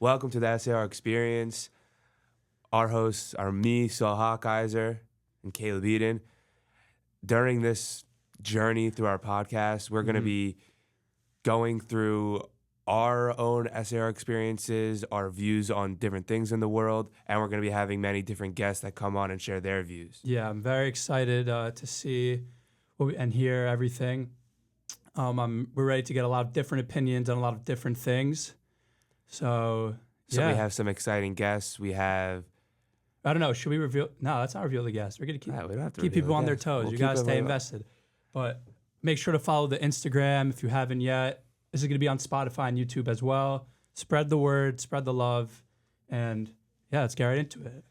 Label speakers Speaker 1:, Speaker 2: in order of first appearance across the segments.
Speaker 1: Welcome to the EX-perience. Our hosts are me, Saul Hawkeiser, and Caleb Eden. During this journey through our podcast, we're going to be going through our own SAR experiences, our views on different things in the world, and we're going to be having many different guests that come on and share their views.
Speaker 2: Yeah, I'm very excited to see and hear everything. We're ready to get a lot of different opinions on a lot of different things. So
Speaker 1: we have some exciting guests. We have...
Speaker 2: I don't know. Should we reveal? No, let's not reveal the guests. We're going to keep people on their toes. You got to stay invested. But make sure to follow the Instagram if you haven't yet. This is going to be on Spotify and YouTube as well. Spread the word, spread the love, and let's get right into it.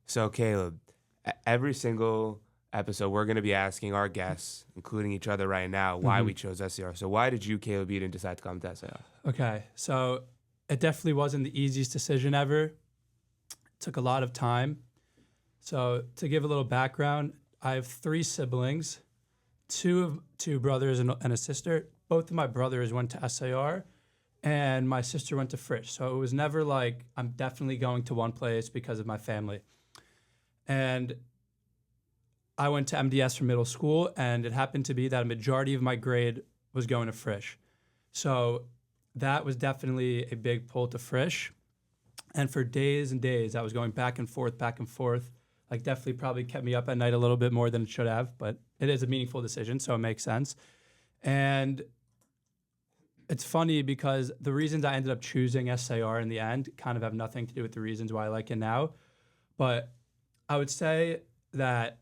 Speaker 1: So Caleb, every single episode, we're going to be asking our guests, including each other right now, why we chose SAR. So why did you, Caleb Eden, decide to come to SAR?
Speaker 2: Okay, so it definitely wasn't the easiest decision ever. It took a lot of time. So to give a little background, I have 3 siblings, two brothers and a sister. Both of my brothers went to SAR, and my sister went to Frisch. So it was never like, I'm definitely going to one place because of my family. And I went to MDS for middle school, and it happened to be that a majority of my grade was going to Frisch. So that was definitely a big pull to Frisch. And for days and days, I was going back and forth. Like definitely probably kept me up at night a little bit more than it should have, but it is a meaningful decision, so it makes sense. And it's funny because the reasons I ended up choosing SAR in the end kind of have nothing to do with the reasons why I like it now. But I would say that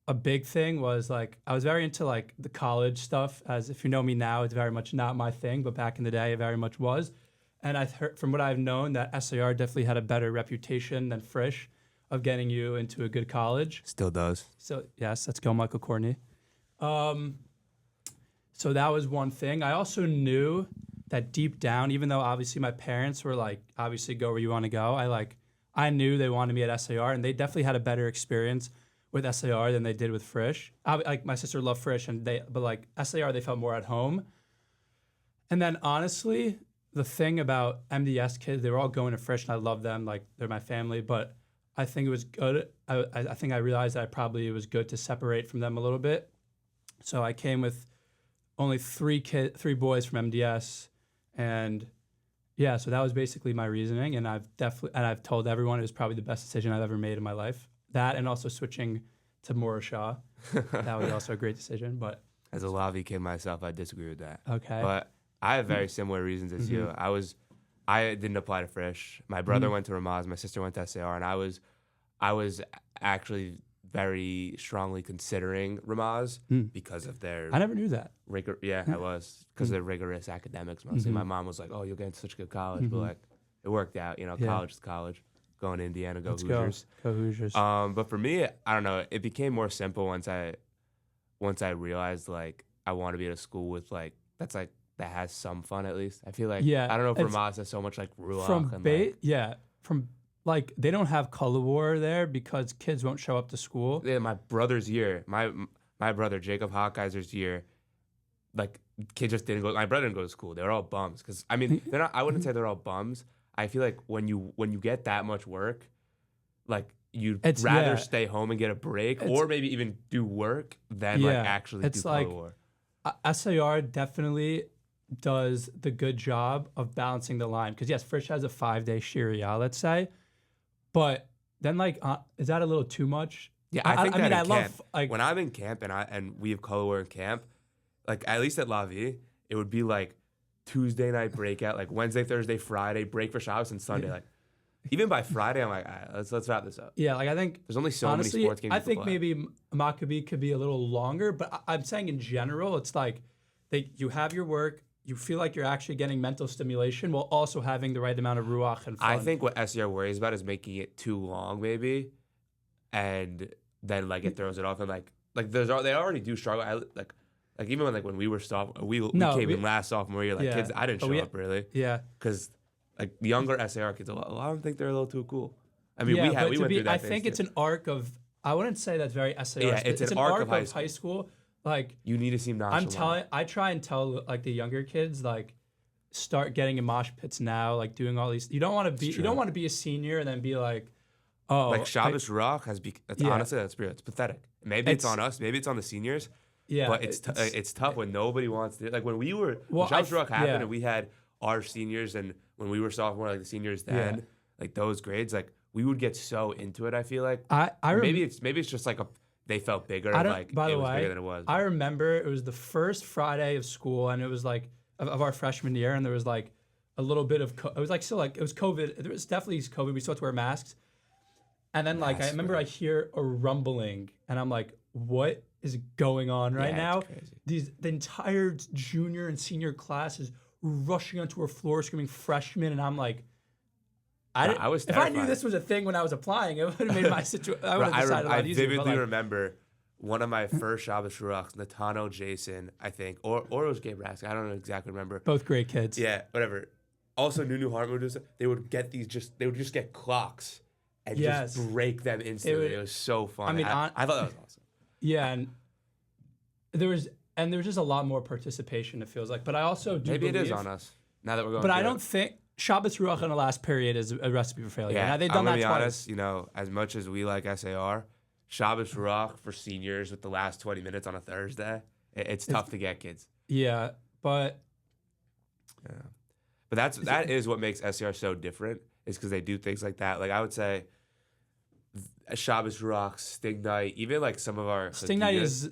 Speaker 2: a big thing was like, I was very into like the college stuff. As if you know me now, it's very much not my thing, but back in the day, it very much was. And I've heard from what I've known that SAR definitely had a better reputation than Frisch of getting you into a good college.
Speaker 1: Still does.
Speaker 2: So yes, let's go Michael Courtney. So that was one thing. I also knew that deep down, even though obviously my parents were like, obviously go where you want to go, I knew they wanted me at SAR, and they definitely had a better experience with SAR than they did with Frisch. Like my sister loved Frisch, but like SAR, they felt more at home. And then honestly, the thing about MDS kids, they were all going to Frisch, and I love them, like they're my family, but I think it was good. I think I realized that it was good to separate from them a little bit. So I came with only 3 boys from MDS, and so that was basically my reasoning. And I've told everyone it was probably the best decision I've ever made in my life. That and also switching to Morishah, that was also a great decision. But
Speaker 1: as a Lavi kid myself, I disagree with that.
Speaker 2: Okay,
Speaker 1: but I have very similar reasons as you. I didn't apply to Frisch. My brother went to Ramaz. My sister went to SAR, and I was actually very strongly considering Ramaz because of their...
Speaker 2: I never knew that.
Speaker 1: I was, because of their rigorous academics mostly. My mom was like, oh, you'll get into such a good college. But like, it worked out. College is college. Going to Indiana, go Hoosiers.
Speaker 2: Go Hoosiers.
Speaker 1: But for me, I don't know. It became more simple once I realized like I want to be at a school with like that has some fun at least. I feel like I don't know if Ramaz has so much like ruach
Speaker 2: from they don't have color war there because kids won't show up to school.
Speaker 1: Yeah, my brother's year, my brother Jacob Hawkeiser's year, like kids just didn't go. My brother didn't go to school. They were all bums because I mean they're not. I wouldn't say they're all bums. I feel like when you get that much work, like you'd rather stay home and get a break, or maybe even do work than actually do color war.
Speaker 2: SAR definitely does the good job of balancing the line because yes, Frisch has a 5-day Sharia, let's say, but then is that a little too much?
Speaker 1: Yeah, I think that I love when I'm in camp and we have color war in camp, like at least at La Vie, it would be like Tuesday night breakout, like Wednesday, Thursday, Friday break for Shabbos, and Sunday. Like even by Friday, I'm like, all right, let's wrap this up.
Speaker 2: Yeah, like I think
Speaker 1: there's only so many sports games.
Speaker 2: I think maybe Maccabi could be a little longer, but I'm saying in general, it's like you have your work. You feel like you're actually getting mental stimulation while also having the right amount of ruach and fun.
Speaker 1: I think what SER worries about is making it too long, maybe, and then like it throws it off. And like they already do struggle. Like even when we were we came in last sophomore year, kids, I didn't show up really.
Speaker 2: Yeah,
Speaker 1: because like the younger SAR kids, a lot of them think they're a little too cool. I mean, we went through that.
Speaker 2: I think it's an arc of. I wouldn't say that's very SAR. Yeah, it's an arc of high school. Like
Speaker 1: you need to seem nonchalant.
Speaker 2: I try and tell like the younger kids like start getting in mosh pits now, like doing all these. You don't want to be a senior and then be like, oh,
Speaker 1: like Shabbos Ruach has honestly it's pathetic. Maybe it's on us, maybe it's on the seniors.
Speaker 2: Yeah,
Speaker 1: but it's tough when nobody wants to. Like when Shabbos Ruach happened and we had our seniors, and when we were sophomore, like the seniors then, like those grades, like we would get so into it. I feel like maybe it's just like they felt bigger. Like
Speaker 2: by the way,
Speaker 1: bigger than it was.
Speaker 2: I remember it was the first Friday of school, and it was like of our freshman year, and there was like a little bit of it was like still like it was COVID. There was definitely COVID. We still had to wear masks, and then like I remember I hear a rumbling, and I'm like, what is going on right now? The entire junior and senior class is rushing onto our floor screaming freshman, and I'm like, I was terrified. If I knew this was a thing when I was applying, it would have made my situation. I would have decided a lot easier.
Speaker 1: I vividly remember one of my first Shabbos Ruachs, Natano Jason, I think, or it was Gabe Rask. I don't exactly remember.
Speaker 2: Both great kids.
Speaker 1: Yeah, whatever. Also, Nunu Hartman, they would just get clocks and just break them instantly. It was so fun. I mean, I thought that was awesome.
Speaker 2: Yeah, and there was just a lot more participation. It feels like, but I also do
Speaker 1: maybe it is on us now that we're going.
Speaker 2: But I don't think Shabbos Ruach in the last period is a recipe for failure.
Speaker 1: Yeah,
Speaker 2: now, they've done that twice.
Speaker 1: Honest, as much as we like SAR, Shabbos Ruach for seniors with the last 20 minutes on a Thursday, it's tough to get kids.
Speaker 2: Yeah, but
Speaker 1: that is what makes SAR so different, is because they do things like that. Like I would say, Shabbos Ruach, Sting Night, even like some of our
Speaker 2: Sting Night is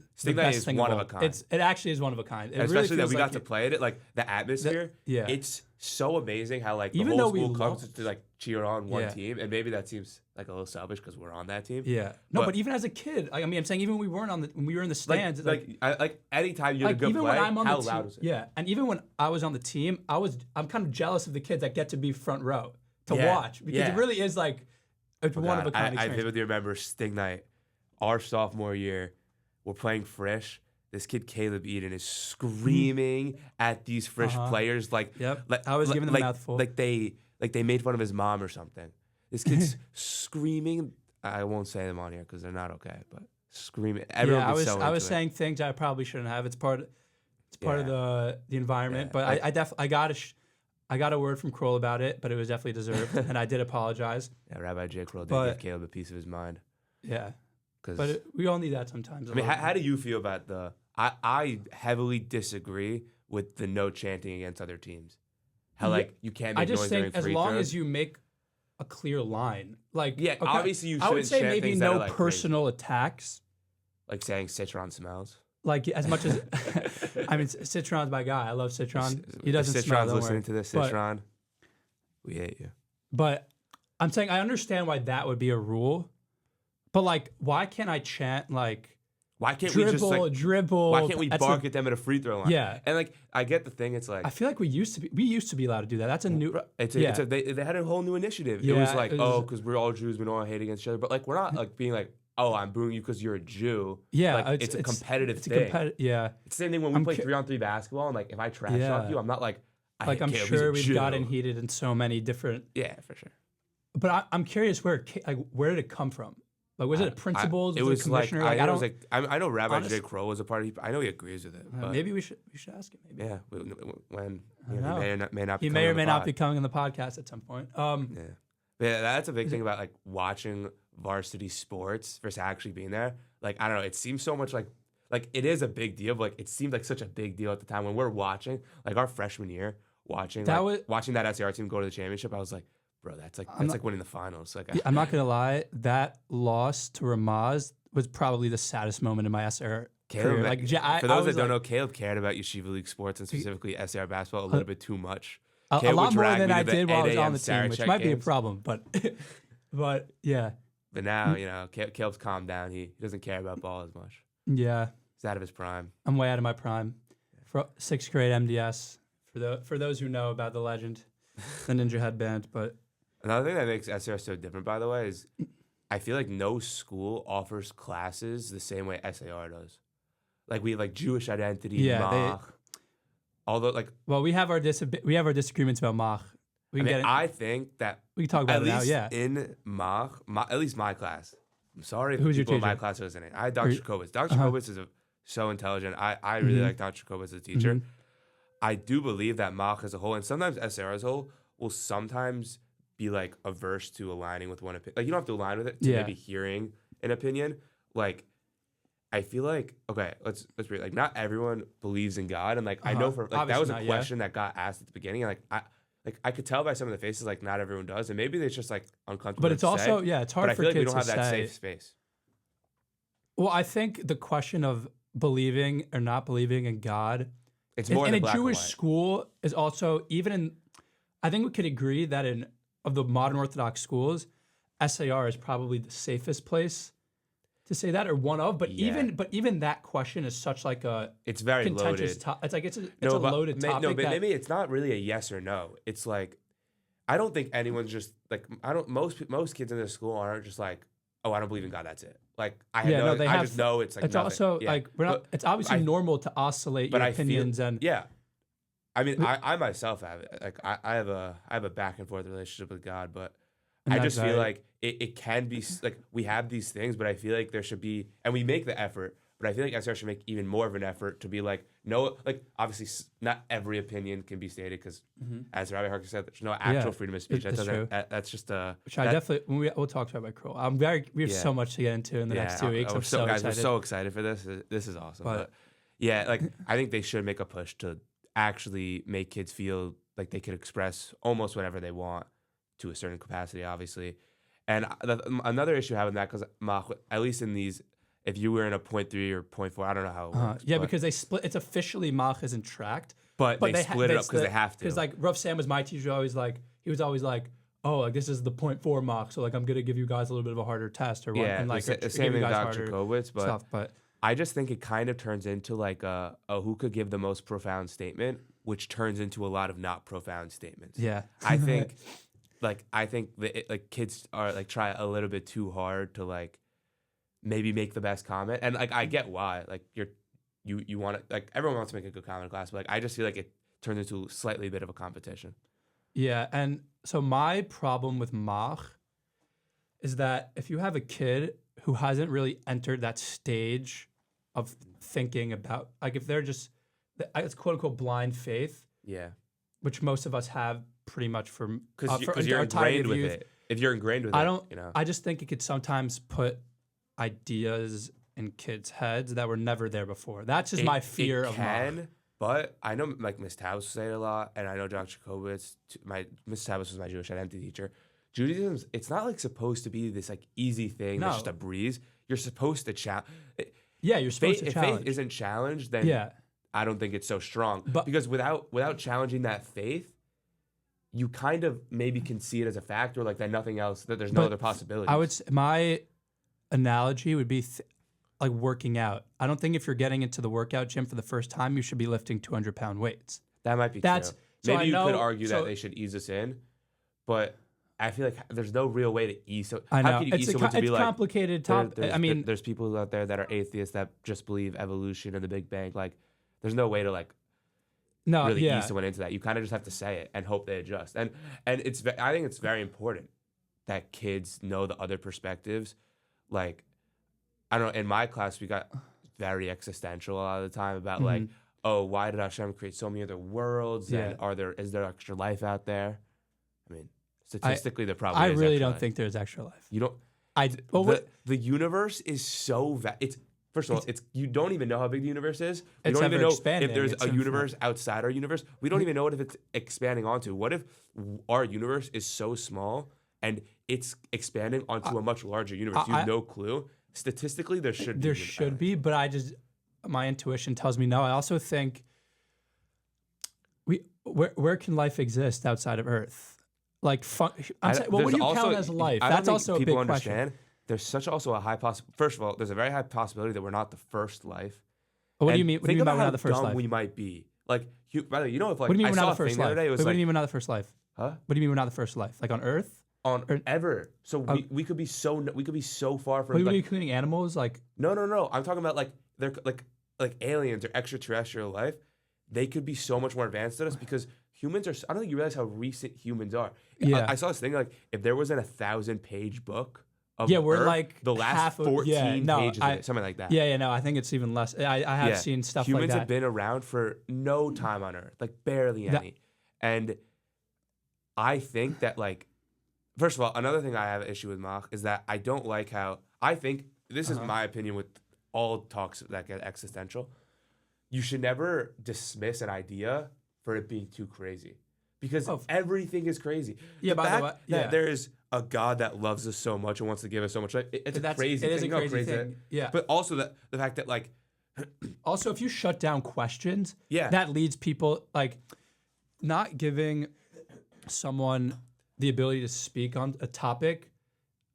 Speaker 1: one of a kind.
Speaker 2: It actually is one of a kind. It
Speaker 1: Especially
Speaker 2: really
Speaker 1: that we got to play it. Like the atmosphere. It's so amazing how like the
Speaker 2: even
Speaker 1: whole school comes to like cheer on one team, and maybe that seems like a little selfish because we're on that team.
Speaker 2: Yeah. No, but even as a kid, I mean, I'm saying even when we were in the stands,
Speaker 1: like anytime you had a good play, how loud was it?
Speaker 2: Yeah, and even when I was on the team, I'm kind of jealous of the kids that get to be front row to watch, because it really is like. It's one of a kind experience.
Speaker 1: I vividly remember Sting Night, our sophomore year. We're playing Frisch. This kid Caleb Eden is screaming at these Frisch players like
Speaker 2: I was giving them a mouthful.
Speaker 1: Like they made fun of his mom or something. This kid's screaming. I won't say them on here because they're not okay, but screaming. Everyone I was
Speaker 2: saying things I probably shouldn't have. It's part of the environment, but I got a word from Kroll about it, but it was definitely deserved, and I did apologize.
Speaker 1: Yeah, Rabbi J. Kroll did give Caleb a piece of his mind.
Speaker 2: Yeah, but we all need that sometimes.
Speaker 1: I mean, how do you feel about the? I heavily disagree with the no chanting against other teams. How like you can't make noise during free throws.
Speaker 2: As long as you make a clear line, like
Speaker 1: obviously you shouldn't.
Speaker 2: I would say
Speaker 1: chant
Speaker 2: maybe
Speaker 1: things
Speaker 2: no
Speaker 1: that are, like,
Speaker 2: personal attacks.
Speaker 1: Like saying Citron smells.
Speaker 2: Like as much as, I mean, Citron's my guy. I love Citron. He doesn't smell.
Speaker 1: Citron's listening to this. Citron, we hate you.
Speaker 2: But I'm saying I understand why that would be a rule, but like, why can't I chant like?
Speaker 1: Why can't
Speaker 2: we
Speaker 1: just like
Speaker 2: dribble?
Speaker 1: Why can't we bark at them at a free throw line?
Speaker 2: Yeah,
Speaker 1: and like I get the thing. It's like
Speaker 2: I feel like we used to be allowed to do that. That's a new.
Speaker 1: They had a whole new initiative. Yeah, it was like because we're all Jews, we don't hate against each other. But like we're not like being like. Oh, I'm booing you because you're a Jew.
Speaker 2: Yeah,
Speaker 1: like, it's a competitive thing.
Speaker 2: It's the
Speaker 1: same thing when we play 3-on-3 basketball, and like if I trash talk you, I'm not like
Speaker 2: I'm sure we've gotten heated in so many different.
Speaker 1: Yeah, for sure.
Speaker 2: But I'm curious where did it come from? Like was it a principal?
Speaker 1: It was
Speaker 2: a commissioner?
Speaker 1: I know Rabbi J. Crow was a part of it. I know he agrees with it.
Speaker 2: Maybe we should ask him. Maybe.
Speaker 1: Yeah, when he may
Speaker 2: or may not be coming on the podcast at some point.
Speaker 1: Yeah, that's a big thing about like watching varsity sports versus actually being there. Like I don't know, it seems so much like it is a big deal, but like it seemed like such a big deal at the time when we're watching, like our freshman year, watching that SAR team go to the championship. I was like, bro, that's like winning the finals. Like
Speaker 2: I'm not gonna lie, that loss to Ramaz was probably the saddest moment in my SAR career. Like
Speaker 1: for those that don't know, Caleb cared about Yeshiva League sports and specifically SAR basketball a little bit too much.
Speaker 2: A lot more than I did while I was on the team, which might be a problem, but yeah.
Speaker 1: But now, Caleb's calmed down. He doesn't care about ball as much.
Speaker 2: Yeah.
Speaker 1: He's out of his prime.
Speaker 2: I'm way out of my prime. For 6th grade MDS, for those who know about the legend, the Ninja Headband. But
Speaker 1: another thing that makes SR so different, by the way, is I feel like no school offers classes the same way SAR does. Like we have like Jewish identity, Mach. Although
Speaker 2: we have our disagreements about Mach.
Speaker 1: I think that
Speaker 2: we can talk about it now. Yeah,
Speaker 1: in Mach, at least my class. I'm sorry if
Speaker 2: people
Speaker 1: in my class are listening. I had Dr. Jacobitz. Dr. Jacobitz is so intelligent. I really like Dr. Jacobitz as a teacher. I do believe that Mach as a whole, and sometimes SAR as a whole, will sometimes be like averse to aligning with one opinion. Like you don't have to align with it to maybe hearing an opinion. Like I feel like let's read. Like not everyone believes in God, and like I know for like that was a question that got asked at the beginning, and I could tell by some of the faces like not everyone does, and maybe it's just like uncomfortable.
Speaker 2: But it's also it's hard
Speaker 1: but
Speaker 2: for
Speaker 1: I feel
Speaker 2: kids
Speaker 1: like we don't have
Speaker 2: to
Speaker 1: that
Speaker 2: say.
Speaker 1: safe space.
Speaker 2: Well, I think the question of believing or not believing in God,
Speaker 1: it's more
Speaker 2: in a
Speaker 1: black
Speaker 2: Jewish
Speaker 1: and white.
Speaker 2: school is also even in. I think we could agree that in of the modern Orthodox schools, SAR is probably the safest place to say that, or one of. But even that question is such like a
Speaker 1: it's very
Speaker 2: contentious
Speaker 1: loaded.
Speaker 2: It's like it's a loaded topic.
Speaker 1: No, but maybe it's not really a yes or no. It's like I don't think anyone's just like most kids in this school aren't just like, oh, I don't believe in God. That's it. Like I just know it's like
Speaker 2: it's
Speaker 1: nothing.
Speaker 2: also like we're not. It's obviously normal to oscillate your opinions and
Speaker 1: I mean, I myself have it. Like I have a back and forth relationship with God, but I just feel like it can be like we have these things, but I feel like there should be, and we make the effort, but I feel like SR should make even more of an effort to be like, no, like obviously not every opinion can be stated because, as Rabbi Harker said, there's no actual freedom of speech. That's just a.
Speaker 2: Which I definitely we'll talk to Rabbi Kroll. We have so much to get into in the next 2 weeks. I'm so excited.
Speaker 1: We're so excited for this. This is awesome. But yeah, like I think they should make a push to actually make kids feel like they could express almost whatever they want to a certain capacity, obviously. And another issue having that, because at least in these, if you were in a 0.3 or 0.4, I don't know how it works.
Speaker 2: Because they split. It's officially Mach isn't tracked.
Speaker 1: But they split it up because they have to.
Speaker 2: Because like Rav Sam was my teacher, he was always like, oh, like this is the 0.4 Mach, so like I'm gonna give you guys a little bit of a harder test or what.
Speaker 1: Yeah,
Speaker 2: and like
Speaker 1: the same thing Dr. Jacobowitz,
Speaker 2: but
Speaker 1: I just think it kind of turns into like a who could give the most profound statement, which turns into a lot of not profound statements.
Speaker 2: Yeah.
Speaker 1: I think that kids are like try a little bit too hard to like maybe make the best comment. And like I get why. Like you want to, like everyone wants to make a good comment in class, but like I just feel like it turns into slightly a bit of a competition.
Speaker 2: Yeah, and so my problem with Mach is that if you have a kid who hasn't really entered that stage of thinking about, like if they're just, it's quote unquote blind faith.
Speaker 1: Yeah.
Speaker 2: Which most of us have pretty much
Speaker 1: because you're ingrained with it. If you're ingrained with
Speaker 2: I just think it could sometimes put ideas in kids' heads that were never there before. That's just my fear of Mach.
Speaker 1: But I know like Miss Tavis will say it a lot, and I know Dr. Jacobowitz, Miss Tavis was my Jewish identity teacher. Judaism, it's not like supposed to be this like easy thing that's just a breeze. You're supposed to challenge.
Speaker 2: Yeah, you're supposed to challenge.
Speaker 1: If faith isn't challenged, then I don't think it's so strong. Because without challenging that faith, you kind of maybe can see it as a fact, or like that nothing else, that there's no other possibilities.
Speaker 2: I would say my analogy would be like working out. I don't think if you're getting into the workout gym for the first time, you should be lifting 200-pound weights.
Speaker 1: That might be true. Maybe you could argue that they should ease us in, but I feel like there's no real way to ease.
Speaker 2: I know.
Speaker 1: How can you ease someone to be like?
Speaker 2: It's a complicated topic. I mean,
Speaker 1: there's people out there that are atheists that just believe evolution and the Big Bang. Like, there's no way to like really ease someone into that. You kind of just have to say it and hope they adjust. And I think it's very important that kids know the other perspectives. Like, I don't know. In my class, we got very existential a lot of the time about like, oh, why did Hashem create so many other worlds? And is there extra life out there? I mean, statistically, there probably is.
Speaker 2: I really don't think there's extra life.
Speaker 1: You don't. The universe is so first of all, you don't even know how big the universe is. We don't even know if there's a universe outside our universe. We don't even know if it's expanding onto. What if our universe is so small and it's expanding onto a much larger universe? You have no clue. Statistically, there should be.
Speaker 2: But my intuition tells me no. I also think where can life exist outside of Earth? Like, what do you count as life? That's also a big question.
Speaker 1: There's also a high possibility. First of all, there's a very high possibility that we're not the first life.
Speaker 2: What do you mean? What do you mean by we're not the first life?
Speaker 1: Think about how dumb we might be. Like, by the way, if like
Speaker 2: what do you mean
Speaker 1: I
Speaker 2: we're
Speaker 1: saw
Speaker 2: not the first life?
Speaker 1: The other day,
Speaker 2: what do you mean we're not the first life?
Speaker 1: Huh?
Speaker 2: What do you mean we're not the first life? Like on Earth?
Speaker 1: Ever. So we could be so far from.
Speaker 2: What are you including animals? Like
Speaker 1: no. I'm talking about like they're like aliens or extraterrestrial life. They could be so much more advanced than us because humans are. I don't think you realize how recent humans are.
Speaker 2: Yeah.
Speaker 1: I saw this thing like if there was an 1,000-page book of
Speaker 2: Yeah, we're
Speaker 1: Earth,
Speaker 2: like
Speaker 1: the last
Speaker 2: half of-
Speaker 1: 14
Speaker 2: yeah, no,
Speaker 1: pages of it, something like that.
Speaker 2: Yeah, no, I think it's even less. I have seen stuff like
Speaker 1: Humans
Speaker 2: that.
Speaker 1: have been around for no time on Earth, like barely any. And I think that, like, first of all, another thing I have an issue with Mach is that I don't like how, I think, this is my opinion with all talks that get existential, you should never dismiss an idea for it being too crazy. Because everything is crazy.
Speaker 2: Yeah,
Speaker 1: the
Speaker 2: by
Speaker 1: fact
Speaker 2: the way,
Speaker 1: that there is a God that loves us so much and wants to give us so much life, it's a crazy thing.
Speaker 2: It is a crazy thing. Yeah.
Speaker 1: But also the fact that, like...
Speaker 2: Also, if you shut down questions,
Speaker 1: Yeah.
Speaker 2: that leads people, like, not giving someone the ability to speak on a topic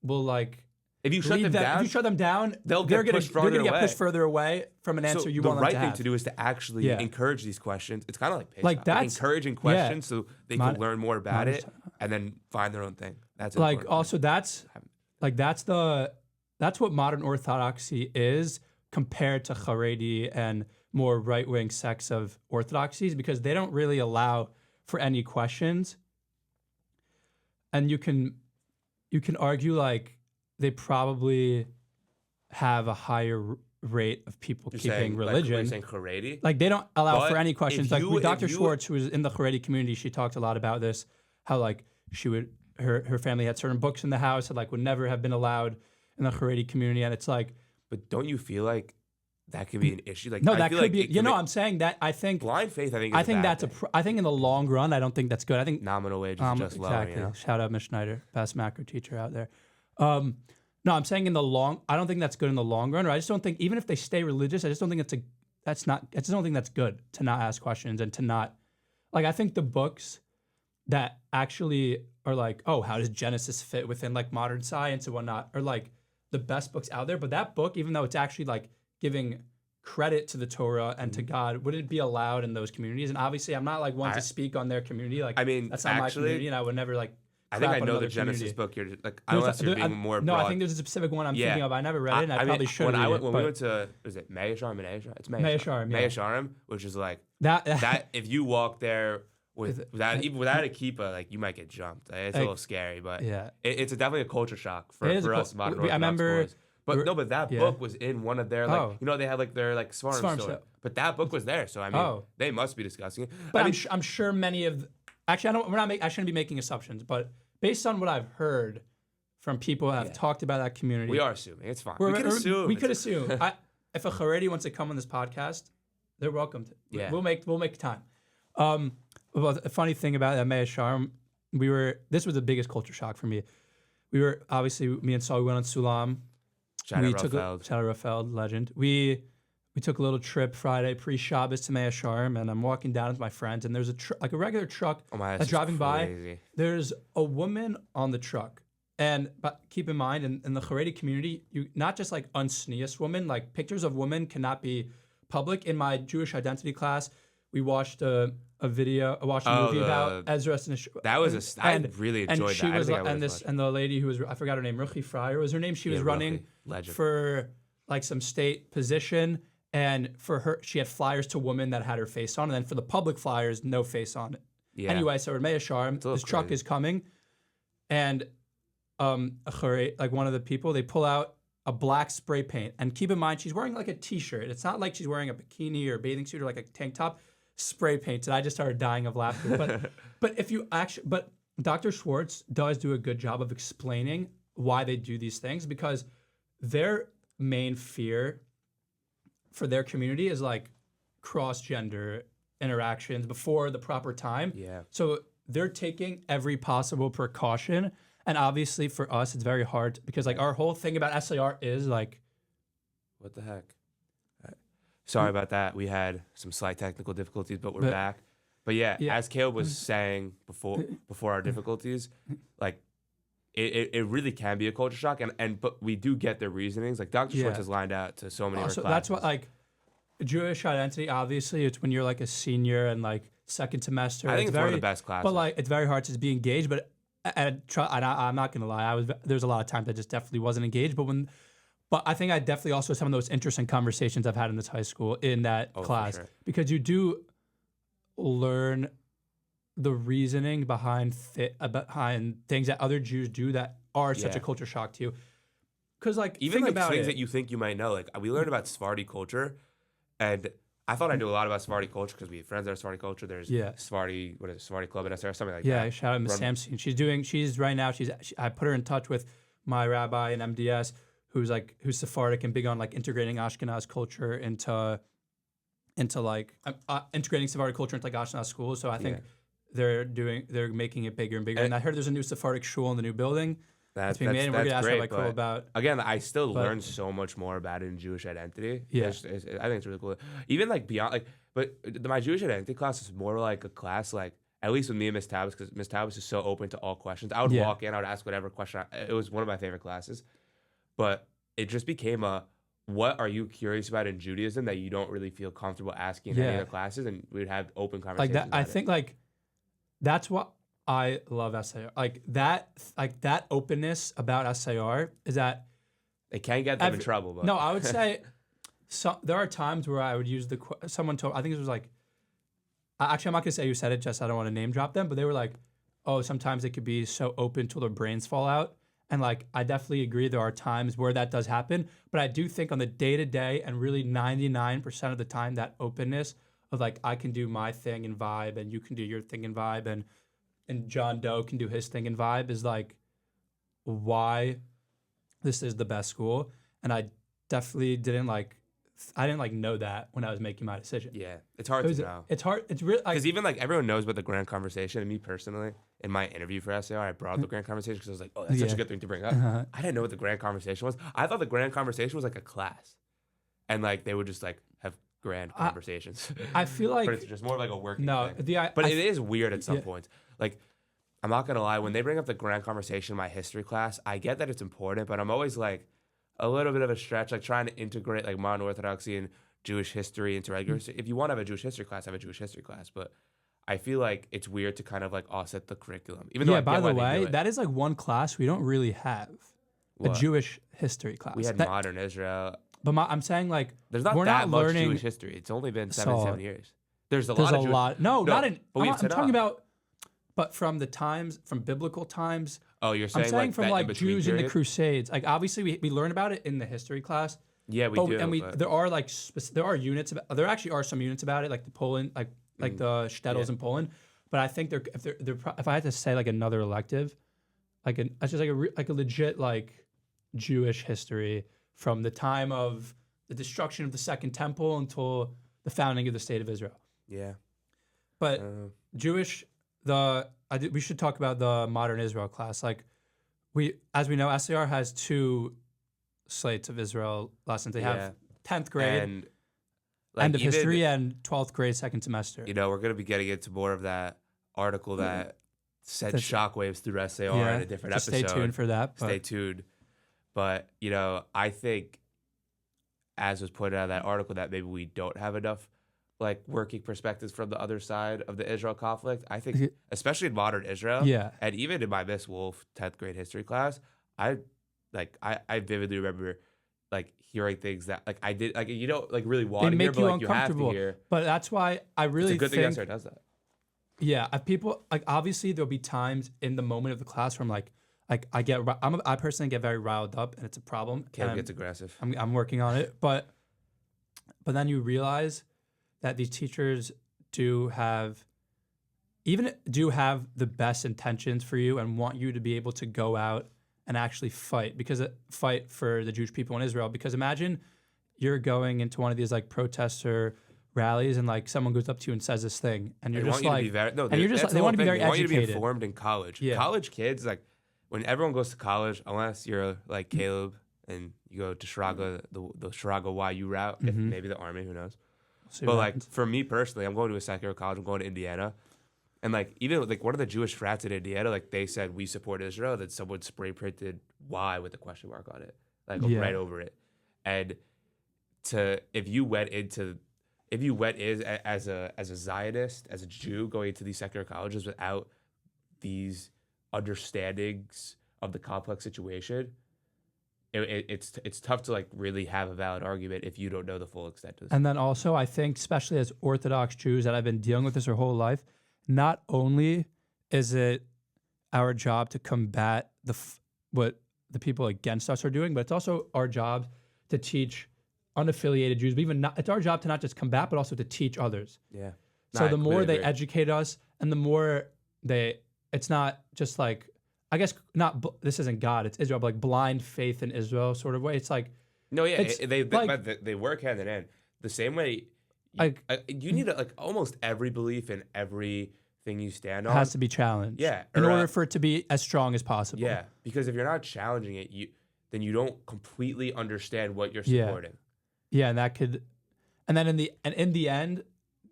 Speaker 2: will, like...
Speaker 1: If you shut them down...
Speaker 2: If you shut them down,
Speaker 1: they're
Speaker 2: going to get
Speaker 1: away.
Speaker 2: pushed further away from an answer you want them to have.
Speaker 1: The right thing to do is to actually encourage these questions. It's kind of
Speaker 2: like that's
Speaker 1: encouraging questions so they can learn more about it and then find their own thing. That's
Speaker 2: like
Speaker 1: important.
Speaker 2: Also that's what modern orthodoxy is compared to Haredi and more right-wing sects of orthodoxies, because they don't really allow for any questions. And you can argue like they probably have a higher rate of people keeping religion.
Speaker 1: You're saying Haredi?
Speaker 2: Like they don't allow for any questions. Like with Dr.
Speaker 1: you,
Speaker 2: Schwartz, who was in the Haredi community, she talked a lot about this. How like her family had certain books in the house that like would never have been allowed in the Haredi community, and it's like.
Speaker 1: But don't you feel like that could be an issue? Like
Speaker 2: no, that could be. You know, I'm saying that I think
Speaker 1: blind faith. I think
Speaker 2: that's I think in the long run, I don't think that's good. I think
Speaker 1: nominal wage is just lower.
Speaker 2: Exactly.
Speaker 1: You know?
Speaker 2: Shout out Miss Schneider, best macro teacher out there. No, I'm saying I don't think that's good in the long run. Or I just don't think, even if they stay religious, I just don't think I just don't think that's good to not ask questions and to not, like, I think the books that actually are like, oh, how does Genesis fit within like modern science and whatnot, are like the best books out there. But that book, even though it's actually like giving credit to the Torah and to God, wouldn't be allowed in those communities. And obviously, I'm not like one to speak on their community. Like, I mean, that's not my community, and I would never like.
Speaker 1: I think I know the Genesis book. You're like, unless you're being more broad.
Speaker 2: No, I think there's a specific one I'm thinking of. I never read it, and I probably should read it.
Speaker 1: When we went to, was it Mea Shearim? It's Mea Shearim, which is like that. If you walk there without a kippah, like you might get jumped. It's a little scary, but it's definitely a culture shock for us modern Orthodox boys. But that book was in one of their like they had like their like Svarim store. But that book was there, so I mean they must be discussing it.
Speaker 2: But I'm sure many of I shouldn't be making assumptions, but based on what I've heard from people that have talked about that community,
Speaker 1: we are assuming it's fine. We could assume.
Speaker 2: We could assume. If a Haredi wants to come on this podcast, they're welcome to. Yeah. We'll make time. Well, a funny thing about that Mea Shearim, this was the biggest culture shock for me. We were obviously, me and Saul, we went on Sulam. Shout out Rafael, legend. We took a little trip Friday pre-Shabbos to Mea Shearim, and I'm walking down with my friends, and there's a regular truck that's driving by. There's a woman on the truck, but keep in mind, in the Haredi community, you not just like unsneous women, like pictures of women cannot be public. In my Jewish identity class, we watched a movie about Ezra and
Speaker 1: that was I really enjoyed that.
Speaker 2: And the lady who was, I forgot her name, Ruchi Fryer was her name. She was running for like some state position. And for her, she had flyers to women that had her face on, and then for the public flyers, no face on it. Yeah. Anyway, so at Mea Shearim, this truck is coming, and like one of the people, they pull out a black spray paint. And keep in mind, she's wearing like a t-shirt. It's not like she's wearing a bikini or a bathing suit or like a tank top. Spray painted. I just started dying of laughter. But Dr. Schwartz does do a good job of explaining why they do these things, because their main fear for their community is like cross-gender interactions before the proper time. Yeah. So they're taking every possible precaution. And obviously for us, it's very hard because like our whole thing about SAR is like,
Speaker 1: what the heck? Sorry about that. We had some slight technical difficulties, but we're back. But yeah, as Caleb was saying before our difficulties, like it really can be a culture shock, but we do get their reasonings. Like Dr. Schwartz has lined out to so many of our classes. That's
Speaker 2: what like Jewish identity. Obviously, it's when you're like a senior and like second semester.
Speaker 1: I think it's one of the best classes.
Speaker 2: But like it's very hard to be engaged. But I'm not gonna lie, there's a lot of times I just definitely wasn't engaged. But I think I definitely also some of those interesting conversations I've had in this high school in that class, because you do learn the reasoning behind things that other Jews do that are such a culture shock to you. because like
Speaker 1: even
Speaker 2: think
Speaker 1: like
Speaker 2: about
Speaker 1: things
Speaker 2: it.
Speaker 1: that you think you might know. Like we learned about Sephardi culture, and I thought I knew a lot about Sephardi culture because we have friends that are Sephardi culture. There's Sephardi, what is it, Sephardi Club at SR, something like that.
Speaker 2: Yeah, shout out Miss Sampson. She's right now. I put her in touch with my rabbi in MDS, who's Sephardic and big on like integrating Ashkenaz culture into like integrating Sephardic culture into like Ashkenaz schools. So I think they're making it bigger and bigger. And I heard there's a new Sephardic shul in the new building. That's being made, and we're gonna ask Rabbi Cole about.
Speaker 1: Again, I still learn so much more about it in Jewish identity. Yeah, I think it's really cool. Even like beyond like, but my Jewish identity class is more like a class like, at least with me and Miss Tavis, because Miss Tavis is so open to all questions. I would walk in, I would ask whatever question. It was one of my favorite classes, but it just became what are you curious about in Judaism that you don't really feel comfortable asking in any other classes, and we'd have open conversations.
Speaker 2: Like that, I think like that's what I love SAR. Like that openness about SAR is that
Speaker 1: it can get them in trouble. But.
Speaker 2: No, I would say there are times where I would use someone told, I think it was like, actually I'm not gonna say who said it, just I don't want to name drop them, but they were like, oh, sometimes it could be so open till their brains fall out. And like, I definitely agree there are times where that does happen, but I do think on the day-to-day and really 99% of the time, that openness of like, I can do my thing and vibe and you can do your thing and vibe and John Doe can do his thing and vibe is like why this is the best school. And I definitely didn't know that when I was making my decision.
Speaker 1: Yeah, it's hard to know.
Speaker 2: It's hard. It's really
Speaker 1: because even like everyone knows about the grand conversation. And me personally, in my interview for SAR, I brought up the grand conversation because I was like, oh, that's such a good thing to bring up. I didn't know what the grand conversation was. I thought the grand conversation was like a class, and like they would just like have grand conversations.
Speaker 2: I feel like,
Speaker 1: but it's just more like a working thing. But it is weird at some points. Like, I'm not gonna lie, when they bring up the grand conversation in my history class, I get that it's important, but I'm always like a little bit of a stretch, like trying to integrate like modern Orthodoxy and Jewish history into regular. If you want to have a Jewish history class, have a Jewish history class. But I feel like it's weird to kind of like offset the curriculum. Even though
Speaker 2: by the way, that is like one class we don't really have. A Jewish history class.
Speaker 1: We had modern Israel.
Speaker 2: But I'm saying like
Speaker 1: there's not that much Jewish history. It's only been 7 years. There's a lot.
Speaker 2: No, not in. I'm talking about. But from the times, from biblical times.
Speaker 1: Oh, you're saying
Speaker 2: I'm saying
Speaker 1: like
Speaker 2: from like Jews in the Crusades. Like obviously we learn about it in the history class.
Speaker 1: Yeah, we do.
Speaker 2: And there are like there are units. There actually are some units about it, like the Poland, like the shtetls in Poland. But I think if I had to say like another elective, it's just like a legit like Jewish history from the time of the destruction of the Second Temple until the founding of the State of Israel.
Speaker 1: Yeah.
Speaker 2: But Jewish. We should talk about the modern Israel class. Like as we know, SAR has 2 slates of Israel lessons. They have 10th grade, and like end of history, and 12th grade second semester.
Speaker 1: You know, we're going to be getting into more of that article that sent shockwaves through SAR in a different episode.
Speaker 2: Stay tuned for that.
Speaker 1: Stay tuned. But, you know, I think, as was pointed out in that article, that maybe we don't have enough like working perspectives from the other side of the Israel conflict. I think, especially in modern Israel, and even in my Miss Wolf 10th grade history class, I vividly remember like hearing things that like I did like you don't like really want to hear, but like you have to hear.
Speaker 2: But that's why I really
Speaker 1: it's a good thing SR does that.
Speaker 2: Yeah, people like obviously there'll be times in the moment of the class where I personally get very riled up and it's a problem.
Speaker 1: Caleb gets aggressive.
Speaker 2: I'm working on it, but then you realize that these teachers do have the best intentions for you and want you to be able to go out and actually fight for the Jewish people in Israel. Because imagine you're going into one of these like protester rallies and like someone goes up to you and says this thing and you're just like, they want to be very educated. They want you to be
Speaker 1: informed in college. Yeah. College kids, like when everyone goes to college, unless you're like Caleb and you go to Shraga, the Shraga YU route, if maybe the Army, who knows. But like for me personally, I'm going to a secular college. I'm going to Indiana, and like even like one of the Jewish frats in Indiana, like they said we support Israel. That someone spray printed Y with a question mark on it, like right over it. And if you went in as a Zionist, as a Jew going into these secular colleges without these understandings of the complex situation, it's tough to like really have a valid argument if you don't know the full extent of this.
Speaker 2: And then also, I think, especially as Orthodox Jews that have been dealing with this our whole life, not only is it our job to combat the the people against us are doing, but it's also our job to teach unaffiliated Jews, but even not, it's our job to not just combat, but also to teach others.
Speaker 1: Yeah.
Speaker 2: So
Speaker 1: I
Speaker 2: the more
Speaker 1: completely
Speaker 2: they
Speaker 1: agree.
Speaker 2: educate us and the more it's not just like, I guess this isn't God, it's Israel, but like blind faith in Israel sort of way. It's like,
Speaker 1: No, yeah,
Speaker 2: it's
Speaker 1: they work hand in hand. The same way, you need like almost every belief in everything you stand on
Speaker 2: has to be challenged.
Speaker 1: Yeah,
Speaker 2: In
Speaker 1: or,
Speaker 2: order for it to be as strong as possible.
Speaker 1: Yeah, because if you're not challenging it, then you don't completely understand what you're
Speaker 2: Yeah.
Speaker 1: supporting.
Speaker 2: Yeah, and then in the end,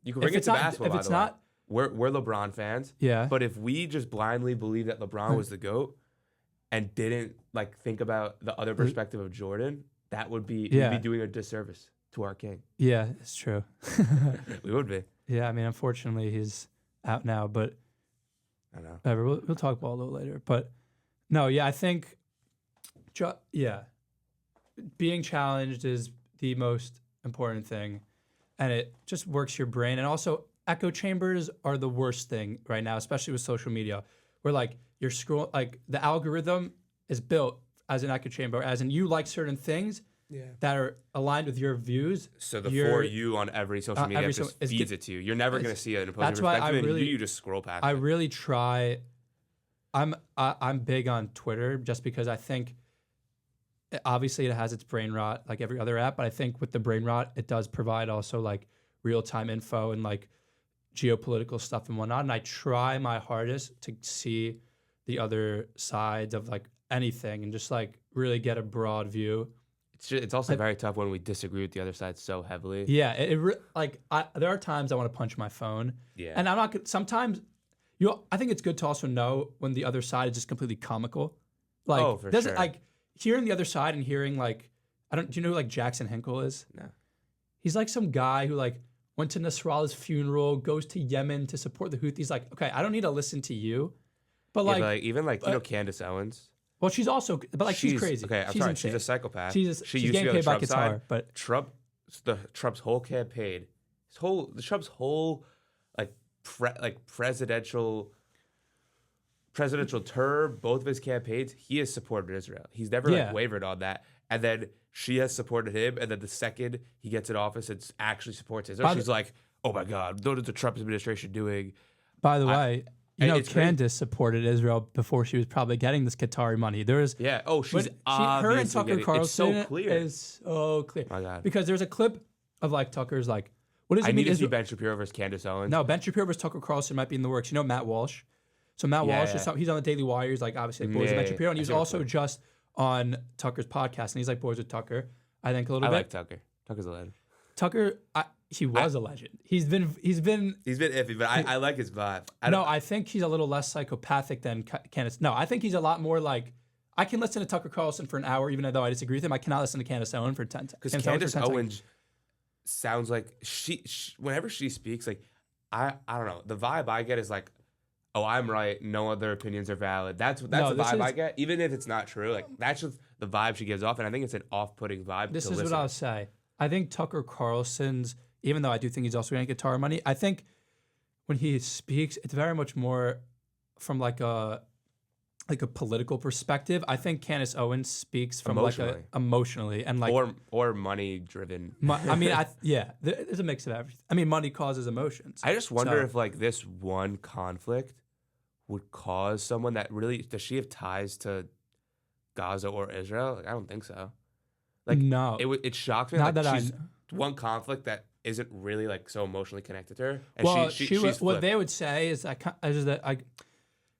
Speaker 1: You can bring it to basketball.
Speaker 2: If
Speaker 1: by
Speaker 2: it's
Speaker 1: the way.
Speaker 2: not,
Speaker 1: We're LeBron fans.
Speaker 2: yeah.
Speaker 1: But if we just blindly believe that LeBron was the GOAT and didn't like think about the other perspective of Jordan, that would be we'd be doing a disservice to our king.
Speaker 2: Yeah, it's true.
Speaker 1: We would be.
Speaker 2: Yeah, I mean, unfortunately, he's out now, but
Speaker 1: I know.
Speaker 2: whatever. We'll talk about it a little later. But no, yeah, I think, being challenged is the most important thing, and it just works your brain. And also, echo chambers are the worst thing right now, especially with social media, where like you're like the algorithm is built as an echo chamber, as in you like certain things that are aligned with your views.
Speaker 1: So the For You on every social media just feeds it to you. You're never going to see an opposing
Speaker 2: that's why
Speaker 1: perspective, and you just scroll past
Speaker 2: I
Speaker 1: it.
Speaker 2: really try. I'm big on Twitter just because I think obviously it has its brain rot like every other app, but I think with the brain rot it does provide also like real-time info and like geopolitical stuff and whatnot. And I try my hardest to see the other sides of like anything and just like really get a broad view.
Speaker 1: It's also very tough when we disagree with the other side so heavily.
Speaker 2: Yeah, there are times I want to punch my phone.
Speaker 1: Yeah.
Speaker 2: And I'm not sometimes I think it's good to also know when the other side is just completely comical. Like
Speaker 1: for
Speaker 2: doesn't
Speaker 1: sure.
Speaker 2: like hearing the other side and hearing like do you know who like Jackson Hinkle is?
Speaker 1: No.
Speaker 2: He's like some guy who like went to Nasrallah's funeral, goes to Yemen to support the Houthis. Like, okay, I don't need to listen to you. But
Speaker 1: But even like you know Candace Owens.
Speaker 2: Well, she's also, but like she's crazy.
Speaker 1: Okay, I'm
Speaker 2: she's
Speaker 1: sorry.
Speaker 2: insane.
Speaker 1: She's a psychopath.
Speaker 2: She
Speaker 1: used
Speaker 2: getting
Speaker 1: to be on
Speaker 2: paid
Speaker 1: the
Speaker 2: by
Speaker 1: Trump
Speaker 2: Qatar,
Speaker 1: side.
Speaker 2: but
Speaker 1: Trump's whole campaign, Trump's whole like presidential term, both of his campaigns, he has supported Israel. He's never like wavered on that. And then she has supported him, and then the second he gets in office and actually supports Israel, she's like, "Oh my God, what is the Trump administration doing?"
Speaker 2: By the way, you know,
Speaker 1: crazy.
Speaker 2: Candace supported Israel before she was probably getting this Qatari money. There was
Speaker 1: she's
Speaker 2: her and
Speaker 1: obviously
Speaker 2: Tucker
Speaker 1: getting,
Speaker 2: Carlson
Speaker 1: it's so clear.
Speaker 2: is so clear.
Speaker 1: My God.
Speaker 2: Because there's a clip of like Tucker's like, what does
Speaker 1: I
Speaker 2: it
Speaker 1: need
Speaker 2: mean?
Speaker 1: to see Ben Shapiro versus Candace Owens.
Speaker 2: No, Ben Shapiro versus Tucker Carlson might be in the works. You know Matt Walsh? So Matt Walsh is he's on the Daily Wire. He's like obviously like boys with Ben Shapiro, and he was also just on Tucker's podcast, and he's like boys with Tucker. I think a little bit.
Speaker 1: I like Tucker. Tucker's a legend.
Speaker 2: Tucker, he was a legend. He's been
Speaker 1: iffy, but I like his vibe.
Speaker 2: I think he's a little less psychopathic than Candace. No, I think he's a lot more like. I can listen to Tucker Carlson for an hour, even though I disagree with him. I cannot listen to Candace Owens for 10
Speaker 1: because Candace Owens sounds like she whenever she speaks, like I don't know. The vibe I get is like, oh, I'm right. No other opinions are valid. That's the vibe I get, even if it's not true. Like that's just the vibe she gives off, and I think it's an off-putting vibe.
Speaker 2: This is what I'll say. I think Tucker Carlson's, even though I do think he's also going to get Qatar money, I think when he speaks, it's very much more from like a political perspective. I think Candace Owens speaks from emotionally and like
Speaker 1: or money driven.
Speaker 2: I mean, there's a mix of everything. I mean, money causes emotions.
Speaker 1: I just wonder if like this one conflict would cause someone that really does she have ties to Gaza or Israel? Like, I don't think so. Like
Speaker 2: no,
Speaker 1: it shocked me.
Speaker 2: Not
Speaker 1: like,
Speaker 2: that
Speaker 1: she's one conflict that isn't really like so emotionally connected to her. And
Speaker 2: well,
Speaker 1: she's
Speaker 2: what they would say is that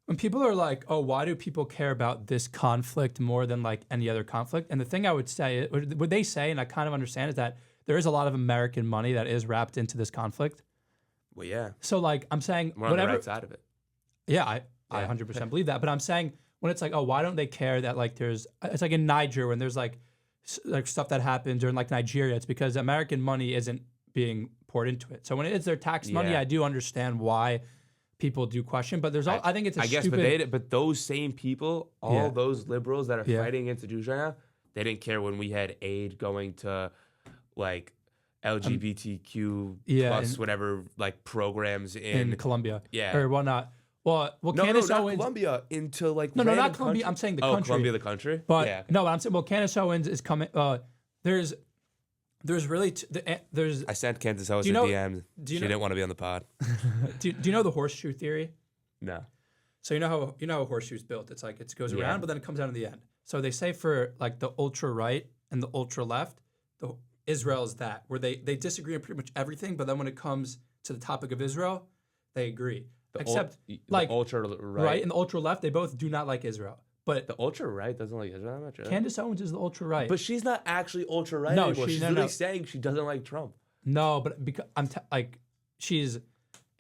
Speaker 2: when people are like, oh, why do people care about this conflict more than like any other conflict? And the thing I would say, what they say, and I kind of understand, is that there is a lot of American money that is wrapped into this conflict.
Speaker 1: Well, yeah.
Speaker 2: So like I'm saying,
Speaker 1: we're on the right side of it.
Speaker 2: Yeah, I 100% believe that. But I'm saying when it's like, oh, why don't they care that like it's like in Niger when there's like stuff that happens, or in like Nigeria, it's because American money isn't being poured into it. So when it is their tax money, I do understand why people do question, but there's I think it's
Speaker 1: but those same people, those liberals that are fighting against the Jews right now, they didn't care when we had aid going to like LGBTQ plus whatever like programs in
Speaker 2: Colombia
Speaker 1: or
Speaker 2: whatnot. Well,
Speaker 1: No,
Speaker 2: Candace
Speaker 1: not
Speaker 2: Owens.
Speaker 1: Colombia, into like
Speaker 2: No,
Speaker 1: random
Speaker 2: not Colombia.
Speaker 1: country.
Speaker 2: I'm saying the
Speaker 1: Oh,
Speaker 2: country.
Speaker 1: Colombia, the country.
Speaker 2: But
Speaker 1: yeah, okay.
Speaker 2: no, I'm saying, well, Candace Owens is coming. There's really there's.
Speaker 1: I sent Candace Owens
Speaker 2: you
Speaker 1: a
Speaker 2: know-
Speaker 1: DM.
Speaker 2: do you
Speaker 1: She
Speaker 2: know-
Speaker 1: didn't want to be on the pod.
Speaker 2: Do you know the horseshoe theory?
Speaker 1: No.
Speaker 2: So you know how a horseshoe's built. It's like it goes
Speaker 1: Yeah.
Speaker 2: around, but then it comes out in the end. So they say for like the ultra right and the ultra left, Israel is that where they disagree on pretty much everything, but then when it comes to the topic of Israel, they agree. Except
Speaker 1: the
Speaker 2: like
Speaker 1: ultra
Speaker 2: right and the ultra left, they both do not like Israel. But
Speaker 1: The ultra right doesn't like Israel that much. Right?
Speaker 2: Candace Owens is the ultra right.
Speaker 1: But she's not actually ultra right
Speaker 2: No,
Speaker 1: anymore.
Speaker 2: she-
Speaker 1: She's
Speaker 2: no,
Speaker 1: literally
Speaker 2: no.
Speaker 1: saying she doesn't like Trump.
Speaker 2: No, but because like she's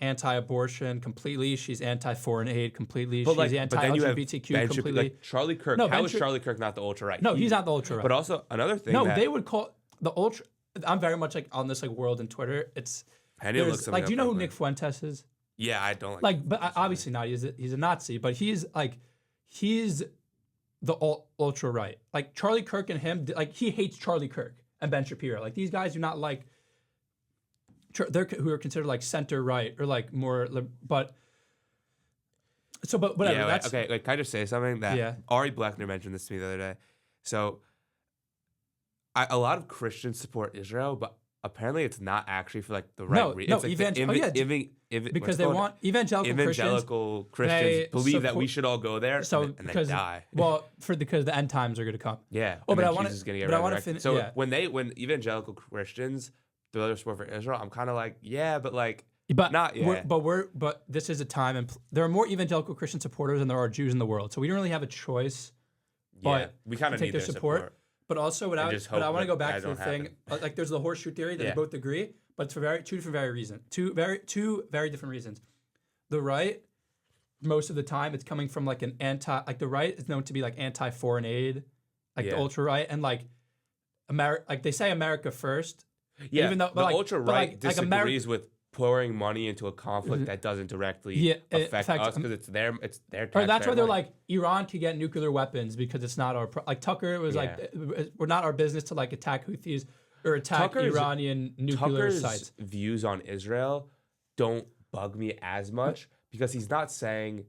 Speaker 2: anti-abortion completely. She's anti-foreign aid completely.
Speaker 1: But
Speaker 2: She's
Speaker 1: like, but then you have
Speaker 2: anti-LGBTQ
Speaker 1: Ben
Speaker 2: completely.
Speaker 1: like Charlie Kirk.
Speaker 2: No,
Speaker 1: How
Speaker 2: Ben
Speaker 1: is
Speaker 2: Shap-
Speaker 1: Charlie Kirk not the ultra right?
Speaker 2: No, he's not the ultra right.
Speaker 1: But also another thing.
Speaker 2: No,
Speaker 1: that,
Speaker 2: they would call the ultra. I'm very much like on this like world and Twitter. It's
Speaker 1: I need to look
Speaker 2: there's,
Speaker 1: something
Speaker 2: like,
Speaker 1: up
Speaker 2: do you know
Speaker 1: real
Speaker 2: who
Speaker 1: quick.
Speaker 2: Nick Fuentes is?
Speaker 1: Yeah, I don't like.
Speaker 2: Like, but obviously not. He's a Nazi, but he's the ultra right. Like Charlie Kirk and him, like he hates Charlie Kirk and Ben Shapiro. Like these guys do not like. They're who are considered like center right or like more, but. So, but whatever.
Speaker 1: Yeah,
Speaker 2: that's
Speaker 1: okay. Like, can I just say something that
Speaker 2: Yeah.
Speaker 1: Ari Bleckner mentioned this to me the other day? So, a lot of Christians support Israel, but apparently it's not actually for like the right
Speaker 2: No,
Speaker 1: reason.
Speaker 2: no,
Speaker 1: it's like
Speaker 2: because they want
Speaker 1: evangelical Christians
Speaker 2: they
Speaker 1: believe that
Speaker 2: support-
Speaker 1: we should all go there
Speaker 2: So
Speaker 1: and then
Speaker 2: because
Speaker 1: die.
Speaker 2: well, because the end times are going to come.
Speaker 1: Yeah.
Speaker 2: Oh,
Speaker 1: and
Speaker 2: but
Speaker 1: then
Speaker 2: I wanna-
Speaker 1: Jesus is gonna get
Speaker 2: but I wanna
Speaker 1: resurrected.
Speaker 2: fin-
Speaker 1: So
Speaker 2: yeah.
Speaker 1: when evangelical Christians throw their support for Israel, I'm kind of like, yeah, but like,
Speaker 2: But
Speaker 1: not yeah.
Speaker 2: but this is a time and there are more evangelical Christian supporters than there are Jews in the world. So we don't really have a choice.
Speaker 1: yeah,
Speaker 2: But
Speaker 1: we kind of
Speaker 2: take
Speaker 1: need
Speaker 2: their
Speaker 1: their
Speaker 2: support. But also,
Speaker 1: And just
Speaker 2: but I
Speaker 1: hope
Speaker 2: want to
Speaker 1: that
Speaker 2: go back
Speaker 1: that
Speaker 2: to the
Speaker 1: don't
Speaker 2: thing.
Speaker 1: happen.
Speaker 2: Like there's the horseshoe theory that
Speaker 1: Yeah.
Speaker 2: they both agree, but it's for two different reasons. Two very different reasons. The right, most of the time, it's coming from like an like the right is known to be like anti-foreign aid, like the
Speaker 1: Yeah.
Speaker 2: ultra right, and like like they say America first.
Speaker 1: Yeah,
Speaker 2: even though-
Speaker 1: the
Speaker 2: but like-
Speaker 1: ultra
Speaker 2: but
Speaker 1: right
Speaker 2: like
Speaker 1: disagrees with pouring money into a conflict that doesn't directly
Speaker 2: Yeah, it
Speaker 1: affect
Speaker 2: affects-
Speaker 1: us because it's their
Speaker 2: Or that's
Speaker 1: taxpayer
Speaker 2: why they're
Speaker 1: money.
Speaker 2: like Iran could get nuclear weapons because it's not our like Tucker was like we're not our business to like attack Houthis or attack
Speaker 1: Tucker's-
Speaker 2: Iranian nuclear
Speaker 1: Tucker's
Speaker 2: sites.
Speaker 1: views on Israel don't bug me as much because he's not saying,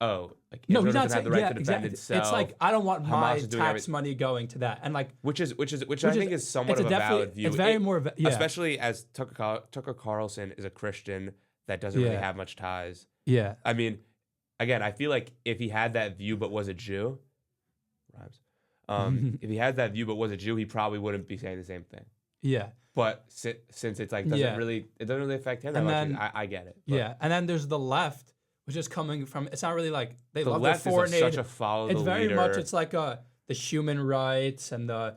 Speaker 1: oh, like
Speaker 2: No,
Speaker 1: Israel
Speaker 2: he's not
Speaker 1: doesn't have
Speaker 2: saying
Speaker 1: the right
Speaker 2: yeah,
Speaker 1: to defend
Speaker 2: exactly.
Speaker 1: itself.
Speaker 2: It's like I don't want
Speaker 1: Hamas
Speaker 2: my
Speaker 1: is doing
Speaker 2: tax
Speaker 1: everything.
Speaker 2: money going to that, and like
Speaker 1: which I think is somewhat of a valid view.
Speaker 2: It's very more yeah.
Speaker 1: especially as Tucker Carlson is a Christian that doesn't really
Speaker 2: Yeah.
Speaker 1: have much ties.
Speaker 2: Yeah,
Speaker 1: I mean, again, I feel like if he had that view but was a Jew, if he had that view but was a Jew, he probably wouldn't be saying the same thing.
Speaker 2: yeah,
Speaker 1: But since it's like
Speaker 2: Yeah.
Speaker 1: it doesn't really affect him that
Speaker 2: And
Speaker 1: much.
Speaker 2: then-
Speaker 1: I get it. But
Speaker 2: yeah. And then there's the left, which is coming from. It's not really like they
Speaker 1: the
Speaker 2: love their
Speaker 1: left is
Speaker 2: foreign aid.
Speaker 1: such a follow
Speaker 2: It's
Speaker 1: the
Speaker 2: very
Speaker 1: leader.
Speaker 2: much. It's like the human rights and the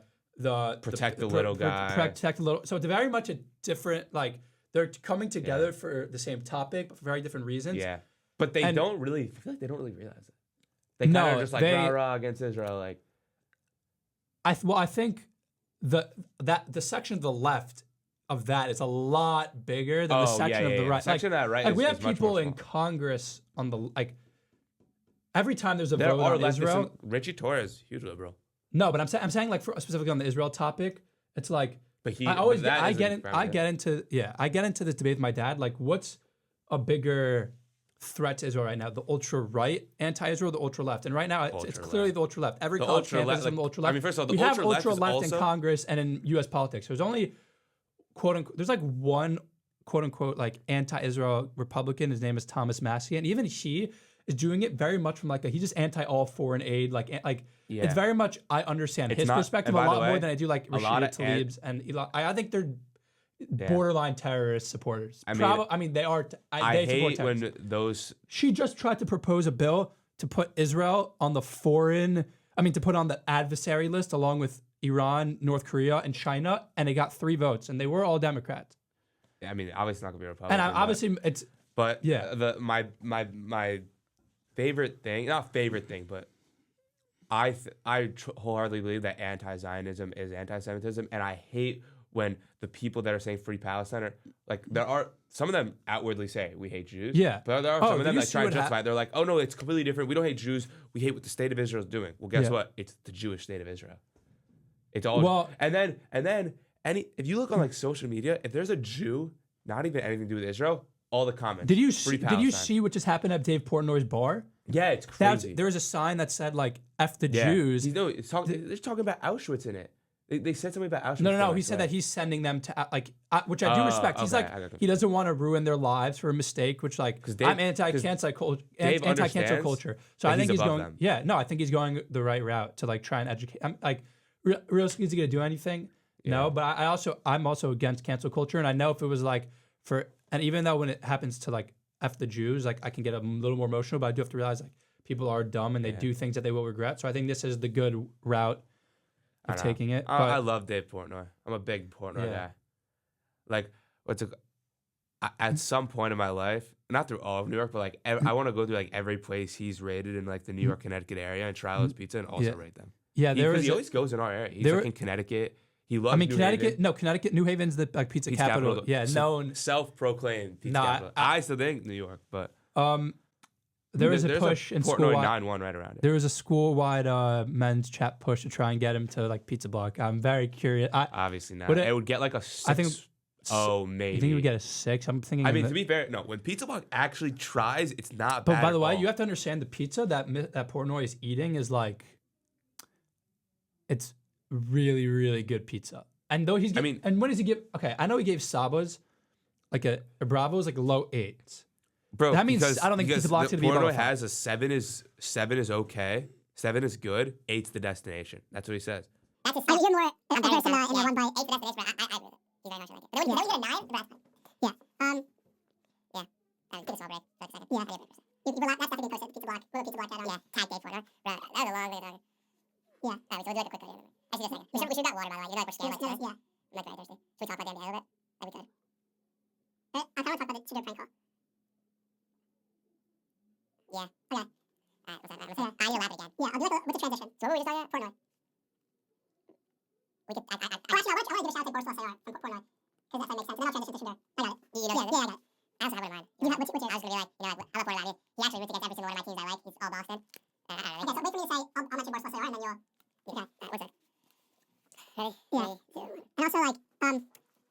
Speaker 1: Protect the little guy.
Speaker 2: Protect the little. So it's very much a different like they're coming together for the same topic, but for very different reasons.
Speaker 1: Yeah, but they
Speaker 2: And-
Speaker 1: don't really. I feel like they don't really realize it. They kind
Speaker 2: No,
Speaker 1: of just like
Speaker 2: they-
Speaker 1: rah rah against Israel. Like
Speaker 2: I think the section of the left of that is a lot bigger than the section of the right.
Speaker 1: Section of that right.
Speaker 2: Like
Speaker 1: is,
Speaker 2: we
Speaker 1: is
Speaker 2: have
Speaker 1: much
Speaker 2: people
Speaker 1: more
Speaker 2: in
Speaker 1: fun.
Speaker 2: Congress on the like. Every time there's a
Speaker 1: There
Speaker 2: vote
Speaker 1: are
Speaker 2: on
Speaker 1: leftists.
Speaker 2: Israel,
Speaker 1: Richie Torres, huge liberal.
Speaker 2: no, but I'm saying like specifically on the Israel topic, it's like
Speaker 1: But he.
Speaker 2: I always
Speaker 1: but that
Speaker 2: I
Speaker 1: isn't
Speaker 2: get in, I
Speaker 1: president.
Speaker 2: get into I get into this debate with my dad. Like, what's a bigger threat to Israel right now? The ultra right anti-Israel, the ultra left, and right now it's
Speaker 1: Ultra
Speaker 2: clearly
Speaker 1: left.
Speaker 2: the ultra left. Every
Speaker 1: The
Speaker 2: college
Speaker 1: ultra
Speaker 2: campus
Speaker 1: left,
Speaker 2: is on the
Speaker 1: like,
Speaker 2: ultra left.
Speaker 1: I mean, first of all, the
Speaker 2: we have
Speaker 1: ultra left
Speaker 2: ultra
Speaker 1: is
Speaker 2: left in
Speaker 1: also-
Speaker 2: Congress and in U.S. politics. There's only quote unquote. There's like one quote unquote like anti-Israel Republican. His name is Thomas Massey, and even he is doing it very much from like he's just anti all foreign aid. Like
Speaker 1: Yeah.
Speaker 2: it's very much I understand
Speaker 1: It's
Speaker 2: his
Speaker 1: not-
Speaker 2: perspective
Speaker 1: and
Speaker 2: a
Speaker 1: by the
Speaker 2: lot more
Speaker 1: way,
Speaker 2: than I do like
Speaker 1: a lot
Speaker 2: Rashida
Speaker 1: of
Speaker 2: Tlaib's and Elon. I think they're borderline terrorist supporters.
Speaker 1: I mean,
Speaker 2: I mean they are.
Speaker 1: I
Speaker 2: they support
Speaker 1: hate
Speaker 2: terrorists.
Speaker 1: when those.
Speaker 2: She just tried to propose a bill to put Israel on the to put on the adversary list along with Iran, North Korea, and China, and it got 3 votes, and they were all Democrats.
Speaker 1: I mean, obviously not gonna be a Republican.
Speaker 2: And obviously, it's
Speaker 1: But
Speaker 2: Yeah.
Speaker 1: My favorite thing, not favorite thing, but I wholeheartedly believe that anti-Zionism is anti-Semitism, and I hate when the people that are saying free Palestine are like there are some of them outwardly say we hate Jews.
Speaker 2: Yeah.
Speaker 1: But there are
Speaker 2: Oh,
Speaker 1: some of
Speaker 2: did
Speaker 1: them
Speaker 2: you
Speaker 1: that
Speaker 2: see
Speaker 1: try and
Speaker 2: what hap-
Speaker 1: justify it. They're like, oh no, it's completely different. We don't hate Jews. We hate what the state of Israel is doing. Well, guess
Speaker 2: Yeah.
Speaker 1: what? It's the Jewish state of Israel. It's all
Speaker 2: Well-
Speaker 1: and then if you look on like social media, if there's a Jew, not even anything to do with Israel, all the comments.
Speaker 2: Did you
Speaker 1: Palestine.
Speaker 2: see what just happened at Dave Portnoy's bar?
Speaker 1: Yeah, it's crazy.
Speaker 2: There was a sign that said like "F the Jews."
Speaker 1: They're talking about Auschwitz in it. They said something about Auschwitz.
Speaker 2: No. He said that he's sending them to which I do respect. He's he doesn't want to ruin their lives for a mistake. Which I'm anti-cancel culture. So I think he's going. Them. Yeah, no, I think he's going the right route to like try and educate. I'm like, realistically, is he gonna do anything? Yeah. No, but I'm also against cancel culture, and I know if it was like and even though when it happens to like F the Jews, like I can get a little more emotional, but I do have to realize like people are dumb and they do things that they will regret. So I think this is the good route of taking it.
Speaker 1: I love Dave Portnoy. I'm a big Portnoy guy. Like, at some point in my life, not through all of New York, but like I want to go through like every place he's rated in like the New York, Connecticut area and try his pizza and also rate them. Yeah, he always goes in our area. He's like in Connecticut. He loves.
Speaker 2: Connecticut, New Haven's the like pizza capital. Yeah, known
Speaker 1: self-proclaimed pizza capital. I still think New York, but
Speaker 2: there was a push in
Speaker 1: Portnoy 9-1 right around it.
Speaker 2: There was a school-wide men's chat push to try and get him to like Pizza Block. I'm very curious.
Speaker 1: Obviously not. It would get like a 6. I think. Oh, maybe.
Speaker 2: You think he would get a 6? I'm thinking.
Speaker 1: I mean, to be fair, no. When Pizza Block actually tries, it's not bad.
Speaker 2: But by the way, you have to understand the pizza that Portnoy is eating is like, it's really, really good pizza. And though and what does he give? Okay, I know he gave Saba's like a Bravo's like low 8s.
Speaker 1: Bro,
Speaker 2: that means I don't think Pizza Block's gonna be above.
Speaker 1: Portnoy has a 7 is okay, 7 is good, 8's the destination. That's what he says.
Speaker 3: That's a 6. You're more in comparison in that one by 8's the destination. I agree. He's very much like it. But then when you get a 9, the rest. Yeah. Yeah. Give a small break for like a second. Yeah. That's definitely posted. Pizza Block. Put a Pizza Block out on. Yeah. Tag Dave Portnoy. That was a long way. Yeah. Alright, so we'll do like a quick video. I see this second. We should have got water, by the way. You know, like we're scared like today. Yeah. I'm like very thirsty. Should we talk about the NBA a little bit? Like we could. I kind of want to talk about the Tudor prank call. Yeah. Okay. Alright, what's that? Yeah. I elaborate again. Yeah, I'll do it with the transition. So what were we just talking about? Portnoy. We could. Actually, I want to give a shout out to Barstool SAR from Portnoy. Because that makes sense. And then I'll transition to Tudor. I got it. You know, yeah, I got it. I also wouldn't mind. What's yours? I was going to be like, I love Portnoy. He actually roots against every single one of my teams I like. He's all Boston. I don't know. Okay, so wait for me to say, I'll mention Barstool SAR and then you'll. Okay. What's it? Ready? Yeah. 3, 2, 1. And also, like,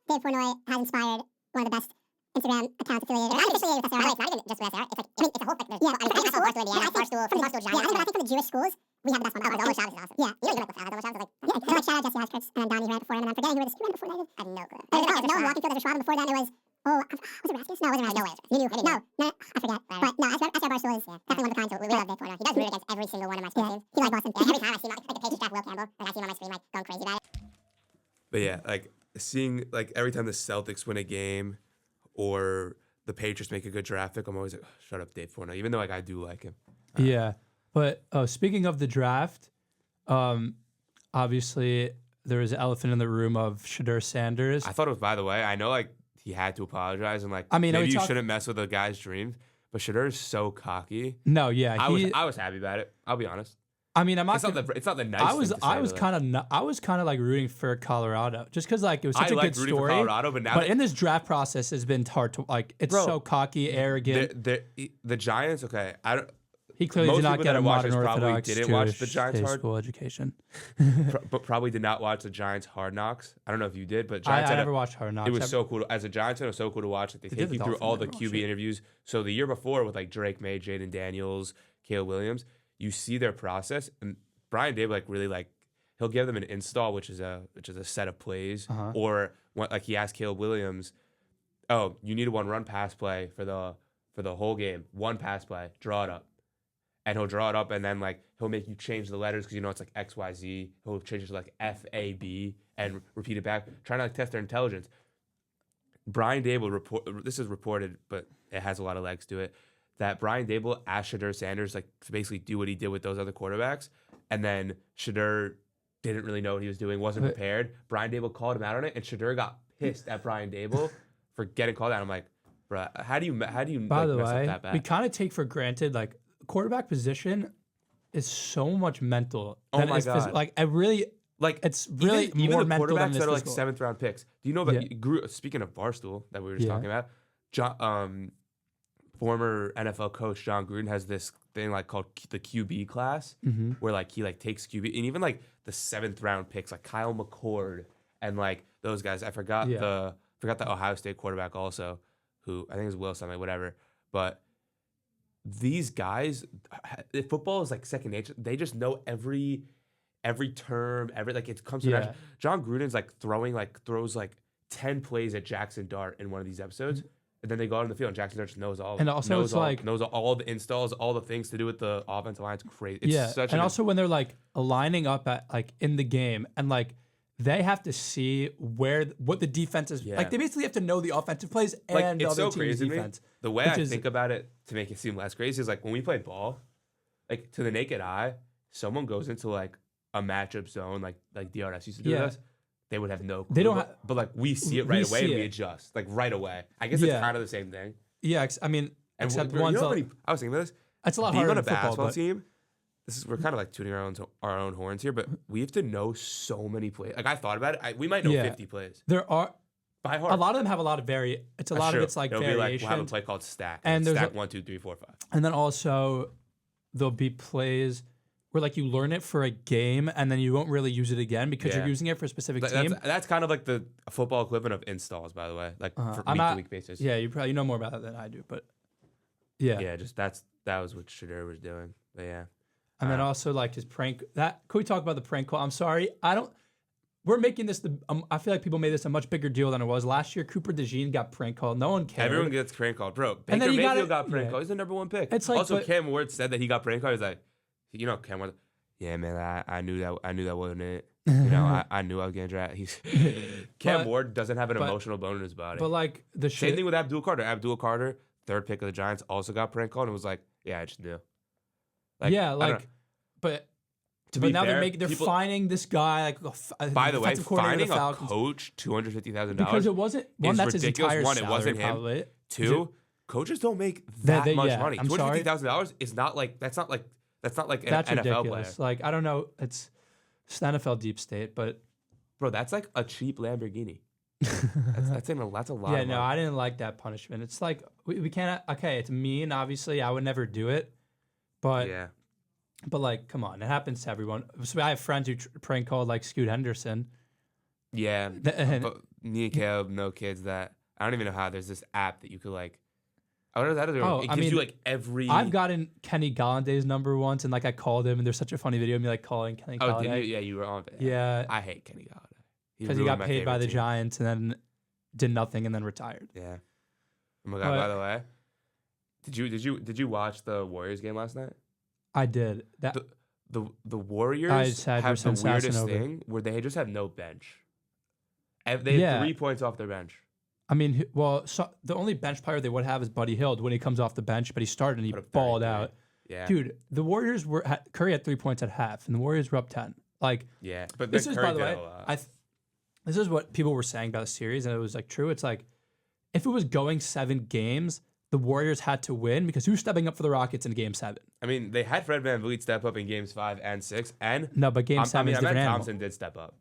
Speaker 3: Dave Portnoy has inspired one of the best Instagram accounts affiliated. Not affiliated with SAR. By the way, it's not even just with SAR. It's like, it's a whole, like, there's Barstool Indiana, Barstool Giants. Yeah, I think from the Jewish schools, we have the best one. Oh, Shabbos is awesome. Yeah. You know, like, Shabbos is like, yeah, like, shout out Jesse Huskirts and then Donnie ran before him, and I'm forgetting who ran before that. I have no clue. No, walking through the Schwab, and before then it was, was it Rasmus? No, it wasn't Rasmus. No, you knew. No, I forget. But no, SAR Barstool is definitely one of a kind, so we love Dave Portnoy. He does root against every single one of my sports teams. He likes Boston. Yeah, every time I see him, like the Patriots draft Will Campbell, like I see him on my screen, like, going crazy about it.
Speaker 1: But yeah, like seeing like every time the Celtics win a game or the Patriots make a good draft pick, I'm always like, shut up, Dave Portnoy, even though like I do like him.
Speaker 2: Yeah, but speaking of the draft, obviously there was an elephant in the room of Shedeur Sanders.
Speaker 1: I thought it was, by the way, I know like he had to apologize and like maybe you shouldn't mess with a guy's dreams, but Shedeur is so cocky.
Speaker 2: No, yeah,
Speaker 1: I was happy about it. I'll be honest.
Speaker 2: I mean,
Speaker 1: it's not the nice. I was
Speaker 2: kind of like rooting for Colorado just because like it was such a good story. For
Speaker 1: Colorado, but
Speaker 2: in this draft process, has been hard to like. It's so cocky, arrogant.
Speaker 1: The Giants, okay, I don't.
Speaker 2: He clearly did not get a modern Orthodox
Speaker 1: didn't watch the Giants hard
Speaker 2: school education,
Speaker 1: but probably did not watch the Giants Hard Knocks. I don't know if you did, but
Speaker 2: I never watched Hard Knocks.
Speaker 1: It was so cool as a Giants fan. It was so cool to watch. Like they take you through all the QB interviews. So the year before with like Drake May, Jaden Daniels, Caleb Williams, you see their process and. Brian Daboll like really like he'll give them an install, which is a set of plays, or like he asked Caleb Williams, "Oh, you need a 1 run pass play for the whole game. 1 pass play, draw it up," and he'll draw it up, and then like he'll make you change the letters because you know it's like XYZ. He'll change it to like FAB and repeat it back, trying to like test their intelligence. Brian Daboll this is reported, but it has a lot of legs to it. That Brian Daboll asked Shedeur Sanders like to basically do what he did with those other quarterbacks. And then Shedeur didn't really know what he was doing, wasn't prepared. Brian Daboll called him out on it, and Shedeur got pissed at Brian Daboll for getting called out. I'm like, bro, how do you
Speaker 2: By
Speaker 1: like,
Speaker 2: the
Speaker 1: mess
Speaker 2: way,
Speaker 1: up that bad?
Speaker 2: We kind of take for granted like quarterback position is so much mental.
Speaker 1: Oh my god!
Speaker 2: Physical. Like I really like it's really
Speaker 1: even
Speaker 2: more
Speaker 1: the
Speaker 2: mental than
Speaker 1: quarterbacks that are like
Speaker 2: physical.
Speaker 1: 7th round picks. Do you know about? Speaking of Barstool that we were just talking about, former NFL coach John Gruden has this thing like called the QB class, where like he like takes QB and even like the 7th round picks like Kyle McCord and like those guys. I forgot the Ohio State quarterback also, who I think is Will something, whatever. But these guys, football is like second nature. They just know every term, like it comes to
Speaker 2: Yeah.
Speaker 1: John Gruden's like throws like 10 plays at Jackson Dart in one of these episodes. And then they go out on the field, and Jackson Dart just knows all.
Speaker 2: And also, it's like
Speaker 1: knows all the installs, all the things to do with the offensive line. It's crazy. It's such
Speaker 2: and also when they're like lining up at like in the game, and like they have to see what the defense is. Like they basically have to know the offensive plays and
Speaker 1: it's
Speaker 2: the other
Speaker 1: so
Speaker 2: team's
Speaker 1: crazy
Speaker 2: defense.
Speaker 1: The way I think about it to make it seem less crazy is like when we play ball, like to the naked eye, someone goes into like a matchup zone, like DRS used to do with us. They would have no clue.
Speaker 2: They don't
Speaker 1: but like we see it right away and we adjust like right away. I guess it's kind of the same thing.
Speaker 2: Yeah, I mean,
Speaker 1: and
Speaker 2: except
Speaker 1: I was thinking this.
Speaker 2: It's a lot
Speaker 1: being
Speaker 2: harder
Speaker 1: on a
Speaker 2: in football,
Speaker 1: basketball team. We're kind of like tooting our own horns here, but we have to know so many plays. Like I thought about it, we might know 50 plays.
Speaker 2: There are
Speaker 1: by heart.
Speaker 2: A lot of them have a lot of It's a lot of it's like
Speaker 1: It'll
Speaker 2: variation.
Speaker 1: Be like, we'll have a play called stack,
Speaker 2: and there's
Speaker 1: stack 1, 2, 3, 4, 5.
Speaker 2: And then also there'll be plays where like you learn it for a game and then you won't really use it again because you're using it for a specific team.
Speaker 1: That's kind of like the football equivalent of installs, by the way, like for week-to-week basis.
Speaker 2: Yeah, you know more about that than I do, but yeah,
Speaker 1: just that was what Shadur was doing. But yeah,
Speaker 2: and then also like his prank. Can we talk about the prank call? I'm sorry, we're making this I feel like people made this a much bigger deal than it was last year. Cooper DeJean got prank called. No one cared.
Speaker 1: Everyone gets prank called, bro. Baker Mayfield got prank called. He's the number one pick.
Speaker 2: It's like,
Speaker 1: also Cam Ward said that he got prank called. He's like, Cam Ward. Yeah, man, I knew that wasn't it. I knew I was getting drafted. Cam Ward doesn't have an emotional bone in his body.
Speaker 2: But like the
Speaker 1: same thing with Abdul Carter. Abdul Carter, third pick of the Giants, also got prank called and was like, yeah, I just knew.
Speaker 2: But now fair, they're finding this guy. Like,
Speaker 1: by the way, finding a coach $250,000
Speaker 2: because it wasn't one. That's
Speaker 1: ridiculous.
Speaker 2: His entire
Speaker 1: One, it wasn't him.
Speaker 2: Probably.
Speaker 1: Two, coaches don't make that much money. $250,000 is not like that's not like an NFL
Speaker 2: ridiculous.
Speaker 1: player.
Speaker 2: Like I don't know, it's NFL deep state, but
Speaker 1: bro, that's like a cheap Lamborghini. that's a lot.
Speaker 2: Yeah, no, I didn't like that punishment. It's like we can't. Okay, it's mean. Obviously, I would never do it, but
Speaker 1: yeah.
Speaker 2: But like, come on, it happens to everyone. So I have friends who prank called like Scoot Henderson.
Speaker 1: Yeah, but me and Caleb know kids that I don't even know how. There's this app that you could like. I don't know how to do it. It gives you like every.
Speaker 2: I've gotten Kenny Gallanday's number once, and like I called him, and there's such a funny video of me like calling Kenny Galladay.
Speaker 1: Did you? Yeah, you were on it.
Speaker 2: Yeah,
Speaker 1: I hate Kenny Galladay
Speaker 2: because he got paid by the Giants and then did nothing and then retired.
Speaker 1: Yeah. Oh my God! By the way, did you watch the Warriors game last night?
Speaker 2: I did.
Speaker 1: The Warriors have the weirdest thing where they just have no bench. They have 3 points off their bench.
Speaker 2: I mean, the only bench player they would have is Buddy Hield when he comes off the bench, but he started and he balled out.
Speaker 1: Yeah,
Speaker 2: dude, the Warriors Curry had 3 points at half, and the Warriors were up 10. Like,
Speaker 1: yeah, but
Speaker 2: this is
Speaker 1: Curry
Speaker 2: by the way, this is what people were saying about the series, and it was like true. It's like if it was going 7 games, the Warriors had to win because who's stepping up for the Rockets in Game 7?
Speaker 1: I mean, they had Fred VanVleet step up in Games 5 and 6, and
Speaker 2: no, but Game 7 is different.
Speaker 1: Thompson did step up.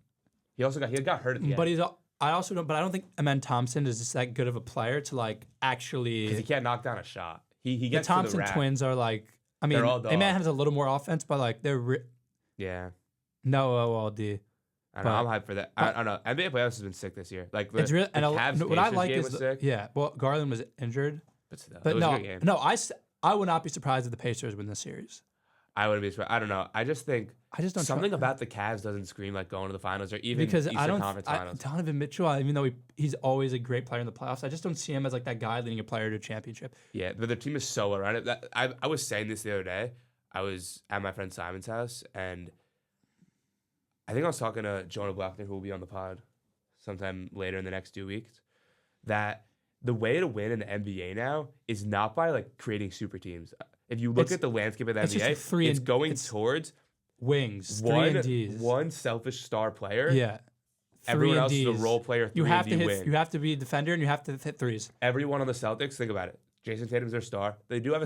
Speaker 1: He got hurt at the end.
Speaker 2: But I don't think Amen Thompson is just that good of a player to like actually.
Speaker 1: Because he can't knock down a shot. He gets
Speaker 2: the Thompson
Speaker 1: to the
Speaker 2: twins are like. I mean, Amen has a little more offense, but like they're.
Speaker 1: Yeah.
Speaker 2: No OLD.
Speaker 1: I know, I'm hyped for that. I don't know. NBA playoffs has been sick this year. Like
Speaker 2: it's really,
Speaker 1: the Cavs
Speaker 2: what I like
Speaker 1: game
Speaker 2: is
Speaker 1: was sick.
Speaker 2: Yeah. Well, Garland was injured.
Speaker 1: But no,
Speaker 2: I would not be surprised if the Pacers win this series.
Speaker 1: I wouldn't be surprised. I don't know. I just don't something about the Cavs doesn't scream like going to the finals or even
Speaker 2: because
Speaker 1: Eastern Conference Finals.
Speaker 2: Donovan Mitchell, even though he's always a great player in the playoffs, I just don't see him as like that guy leading a player to a championship.
Speaker 1: Yeah, but the team is so around it. I was saying this the other day. I was at my friend Simon's house, and I think I was talking to Jonah Blackner, who will be on the pod sometime later in the next 2 weeks, that the way to win in the NBA now is not by like creating super teams. If you look at the landscape of the NBA, it's going towards
Speaker 2: wings,
Speaker 1: one selfish star player.
Speaker 2: Yeah.
Speaker 1: Everyone else is a role player.
Speaker 2: You have to be a defender and you have to hit threes.
Speaker 1: Everyone on the Celtics, think about it. Jason Tatum's their star. They do have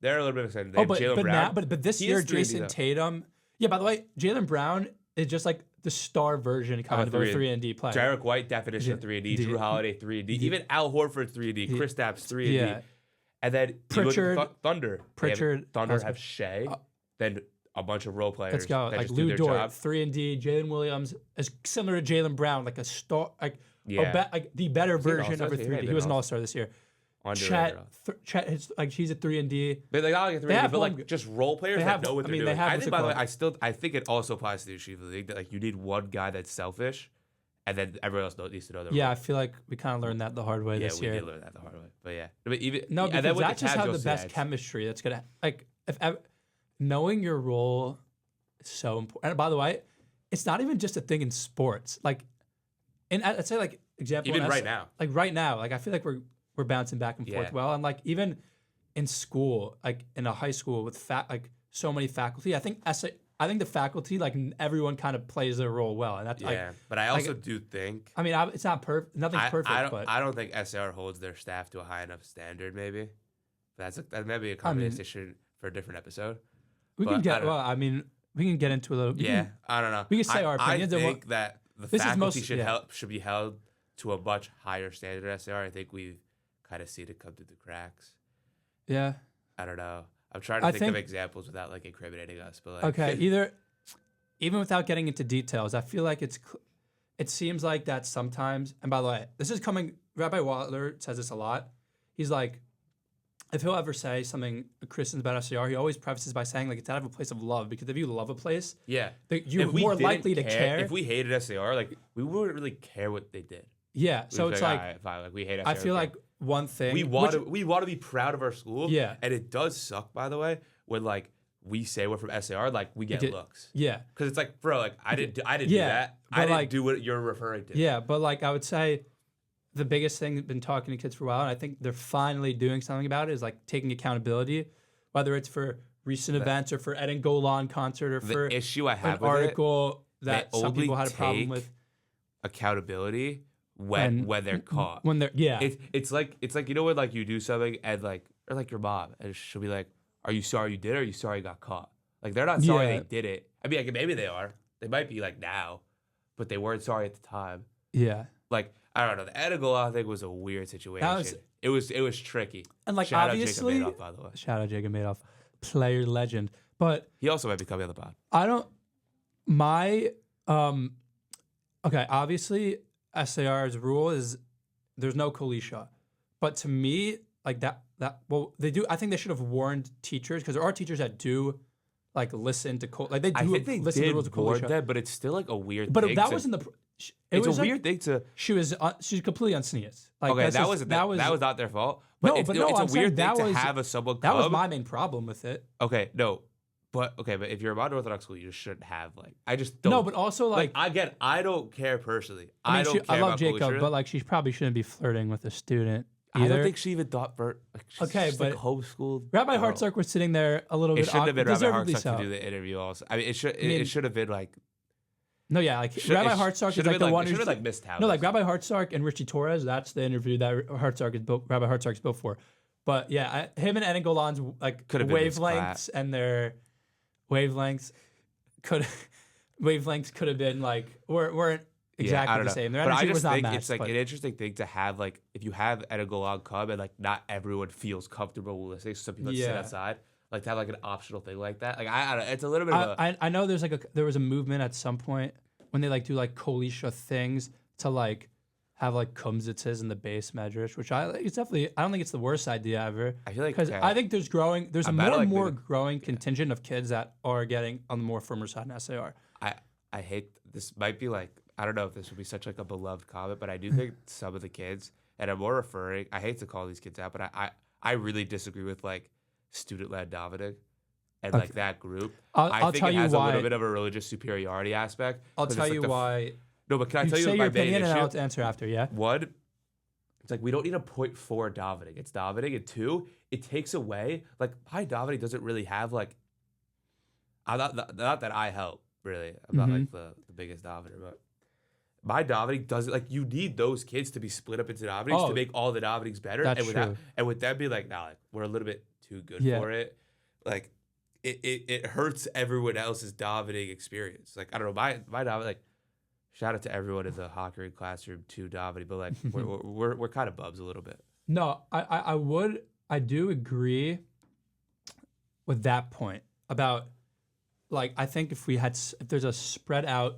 Speaker 1: they're a little bit excited. They have Jaylen Brown.
Speaker 2: But this year, Jason Tatum. Yeah, by the way, Jaylen Brown is just like the star version kind of a 3-and-D player.
Speaker 1: Jarek White, definition of 3-and-D. Drew Holiday, 3-and-D. Even Al Horford, 3-and-D. Kristaps, 3-and-D. Yeah. And then
Speaker 2: Pritchard,
Speaker 1: Thunder. Thunder have Shea. Then a bunch of role players.
Speaker 2: Let's go.
Speaker 1: That
Speaker 2: like
Speaker 1: just
Speaker 2: Lou
Speaker 1: do their
Speaker 2: Dort,
Speaker 1: job.
Speaker 2: 3-and-D. Jalen Williams is similar to Jaylen Brown, like a star, like the better version of a 3-and-D. He was an all-star this year.
Speaker 1: Underrated.
Speaker 2: Chet hits like he's a 3-and-D.
Speaker 1: But like not like a 3
Speaker 2: have
Speaker 1: but
Speaker 2: home-
Speaker 1: like just role players
Speaker 2: they
Speaker 1: that
Speaker 2: have-
Speaker 1: know what
Speaker 2: I
Speaker 1: they're
Speaker 2: mean, they
Speaker 1: doing.
Speaker 2: have
Speaker 1: I
Speaker 2: what's
Speaker 1: think
Speaker 2: it
Speaker 1: by the way,
Speaker 2: called?
Speaker 1: I think it also applies to the Yeshiva League that like you need one guy that's selfish, and then everyone else needs to know their
Speaker 2: Yeah,
Speaker 1: role.
Speaker 2: I feel like we kind of learned that the hard way
Speaker 1: Yeah,
Speaker 2: this
Speaker 1: we
Speaker 2: year.
Speaker 1: did learn that the hard way. But yeah, but even
Speaker 2: No,
Speaker 1: and
Speaker 2: because
Speaker 1: then with
Speaker 2: that's
Speaker 1: the
Speaker 2: just
Speaker 1: tabs,
Speaker 2: how
Speaker 1: you'll
Speaker 2: the
Speaker 1: see
Speaker 2: best
Speaker 1: that it's-
Speaker 2: chemistry. That's gonna like if knowing your role is so important. And by the way, it's not even just a thing in sports. Like, I'd say like example
Speaker 1: Even
Speaker 2: in
Speaker 1: right now.
Speaker 2: Like right now, like I feel like we're bouncing back and forth
Speaker 1: Yeah.
Speaker 2: well, and like even in school, like in a high school with like so many faculty, I think the faculty like everyone kind of plays their role well, and that's
Speaker 1: Yeah,
Speaker 2: like
Speaker 1: but I also do think
Speaker 2: I mean it's not perfect. Nothing's perfect, but
Speaker 1: I don't think SAR holds their staff to a high enough standard. Maybe that may be a conversation for a different episode.
Speaker 2: we can
Speaker 1: but
Speaker 2: get well. I mean, we can get into a little.
Speaker 1: I don't know.
Speaker 2: we can say our opinions
Speaker 1: I
Speaker 2: and what-
Speaker 1: think that the
Speaker 2: This is
Speaker 1: faculty
Speaker 2: most-
Speaker 1: should be held to a much higher standard at SAR. I think we've kind of seen it come through the cracks.
Speaker 2: Yeah.
Speaker 1: I don't know. I'm trying to think of examples without like incriminating us, but like
Speaker 2: Okay. Even without getting into details, I feel like it seems like that sometimes. And by the way, this is coming. Rabbi Wattler says this a lot. He's like, if he'll ever say something Christians about SCR, he always prefaces by saying like it's out of a place of love, because if you love a place,
Speaker 1: yeah,
Speaker 2: you're
Speaker 1: if we
Speaker 2: more
Speaker 1: didn't
Speaker 2: likely to care.
Speaker 1: If we hated SAR, like we wouldn't really care what they did.
Speaker 2: Yeah.
Speaker 1: We'd
Speaker 2: So
Speaker 1: be
Speaker 2: it's
Speaker 1: "All
Speaker 2: like
Speaker 1: right, fine, like we hate SAR.
Speaker 2: I feel like one thing
Speaker 1: we want to be proud of our school.
Speaker 2: Yeah.
Speaker 1: And it does suck, by the way, when like we say we're from SAR, like we get looks.
Speaker 2: Yeah.
Speaker 1: Because it's like, bro, like I didn't do
Speaker 2: Yeah,
Speaker 1: that.
Speaker 2: but
Speaker 1: I didn't
Speaker 2: like-
Speaker 1: do what you're referring to.
Speaker 2: Yeah, but like I would say the biggest thing been talking to kids for a while, and I think they're finally doing something about it, is like taking accountability, whether it's for recent events or for Ed Golan concert or for
Speaker 1: The issue I
Speaker 2: an
Speaker 1: have with
Speaker 2: article
Speaker 1: it,
Speaker 2: that
Speaker 1: they
Speaker 2: some
Speaker 1: only
Speaker 2: people had a problem
Speaker 1: take
Speaker 2: with
Speaker 1: accountability when they're caught.
Speaker 2: when they're
Speaker 1: It's like you know when like you do something and like or like your mom and she'll be like, "Are you sorry you did it, or are you sorry you got caught?" Like they're not sorry
Speaker 2: Yeah.
Speaker 1: they did it. I mean, like, maybe they are. They might be like now, but they weren't sorry at the time.
Speaker 2: yeah.
Speaker 1: Like I don't know. The Ed Golan thing was a weird situation. It was tricky.
Speaker 2: And like
Speaker 1: Shout
Speaker 2: obviously,
Speaker 1: out Jacob Madoff, by the way.
Speaker 2: shout out Jacob Madoff, player legend. But
Speaker 1: He also might be coming on the pod.
Speaker 2: I don't. My okay. Obviously, SAR's rule is there's no Kalisha, but to me, like that well, they do. I think they should have warned teachers, because there are teachers that do like listen to like they do
Speaker 1: I think they
Speaker 2: listen to the rules
Speaker 1: did
Speaker 2: of
Speaker 1: warn
Speaker 2: Kalisha.
Speaker 1: them, but it's still like a weird
Speaker 2: But
Speaker 1: thing.
Speaker 2: that
Speaker 1: to-
Speaker 2: wasn't the.
Speaker 1: It's
Speaker 2: was
Speaker 1: a
Speaker 2: like,
Speaker 1: weird thing to.
Speaker 2: she's completely unsneezed. Like
Speaker 1: Okay,
Speaker 2: that's
Speaker 1: that
Speaker 2: just-
Speaker 1: was not their fault. But
Speaker 2: No,
Speaker 1: it's,
Speaker 2: but no,
Speaker 1: it's a
Speaker 2: I'm saying
Speaker 1: weird thing
Speaker 2: that
Speaker 1: to
Speaker 2: was-
Speaker 1: have someone
Speaker 2: that
Speaker 1: come.
Speaker 2: was my main problem with it.
Speaker 1: Okay, no, but if you're a modern Orthodox school, you just shouldn't have like. I just don't.
Speaker 2: No, but also like
Speaker 1: I don't care personally.
Speaker 2: I mean,
Speaker 1: don't care
Speaker 2: I love
Speaker 1: about
Speaker 2: Jacob,
Speaker 1: kosher.
Speaker 2: but like she probably shouldn't be flirting with a student either.
Speaker 1: I don't think she even thought for. Like, she's
Speaker 2: Okay,
Speaker 1: just, like,
Speaker 2: but
Speaker 1: homeschooled.
Speaker 2: Rabbi
Speaker 1: girl.
Speaker 2: Hartzark was sitting there a little
Speaker 1: It
Speaker 2: bit.
Speaker 1: shouldn't have been Rabbi
Speaker 2: deservedly
Speaker 1: Hartzark
Speaker 2: so.
Speaker 1: to do the interview. Also, I mean, it should.
Speaker 2: mean-
Speaker 1: It should have been like.
Speaker 2: No, yeah, like
Speaker 1: Should-
Speaker 2: Rabbi
Speaker 1: it
Speaker 2: Hartzark is
Speaker 1: should have
Speaker 2: like
Speaker 1: been
Speaker 2: the one
Speaker 1: It
Speaker 2: who's
Speaker 1: should have like missed out.
Speaker 2: no, like Rabbi Hartzark and Richie Torres. That's the interview that Hartzark is built. Rabbi Hartzark is built for. But yeah, him and Ed Golan's like
Speaker 1: Could have been this
Speaker 2: wavelengths and their wavelengths could have been like weren't exactly
Speaker 1: I don't
Speaker 2: the
Speaker 1: know.
Speaker 2: same. Their
Speaker 1: But I
Speaker 2: energy
Speaker 1: just
Speaker 2: was not
Speaker 1: think
Speaker 2: matched.
Speaker 1: it's like
Speaker 2: but-
Speaker 1: an interesting thing to have. Like if you have Ed Golan come and like not everyone feels comfortable with listening. So some people sit
Speaker 2: Yeah.
Speaker 1: outside. Like to have like an optional thing like that. Like I don't know. It's a little bit of a.
Speaker 2: I know there was a movement at some point when they like do like Kolisha things to like have like kumsitzes in the base medrash, which it's definitely, I don't think it's the worst idea ever.
Speaker 1: I feel like
Speaker 2: because I think there's a
Speaker 1: I'm
Speaker 2: more
Speaker 1: about to,
Speaker 2: and
Speaker 1: like,
Speaker 2: more
Speaker 1: maybe-
Speaker 2: growing contingent of kids that are getting on the more firmer side in SAR.
Speaker 1: I hate this. Might be like I don't know if this would be such like a beloved comment, but I do think some of the kids, and I'm more referring. I hate to call these kids out, but I really disagree with like student-led davening and like that group.
Speaker 2: I'll
Speaker 1: I think
Speaker 2: tell
Speaker 1: it
Speaker 2: you
Speaker 1: has
Speaker 2: why.
Speaker 1: a little bit of a religious superiority aspect.
Speaker 2: I'll
Speaker 1: 'cause
Speaker 2: tell
Speaker 1: it's,
Speaker 2: you
Speaker 1: like,
Speaker 2: why.
Speaker 1: No, but can I
Speaker 2: You
Speaker 1: tell you
Speaker 2: say
Speaker 1: my
Speaker 2: your
Speaker 1: main
Speaker 2: opinion and
Speaker 1: issue?
Speaker 2: I'll answer after. Yeah.
Speaker 1: One, it's like we don't need a point for davening. It's davening, and two, it takes away like my davening doesn't really have like. I'm not that I help really. I'm not like the biggest davener, but my davening doesn't like you need those kids to be split up into davenings
Speaker 2: Oh,
Speaker 1: to make all the davenings better.
Speaker 2: that's
Speaker 1: and with that,
Speaker 2: true.
Speaker 1: and with them being like, nah, like, we're a little bit too good
Speaker 2: Yeah.
Speaker 1: for it. Like it hurts everyone else's davening experience. Like I don't know, my davening like. Shout out to everyone in the hockey classroom too, davening, but like we're kind of bubs a little bit.
Speaker 2: No, I do agree with that point about like I think if there's a spread out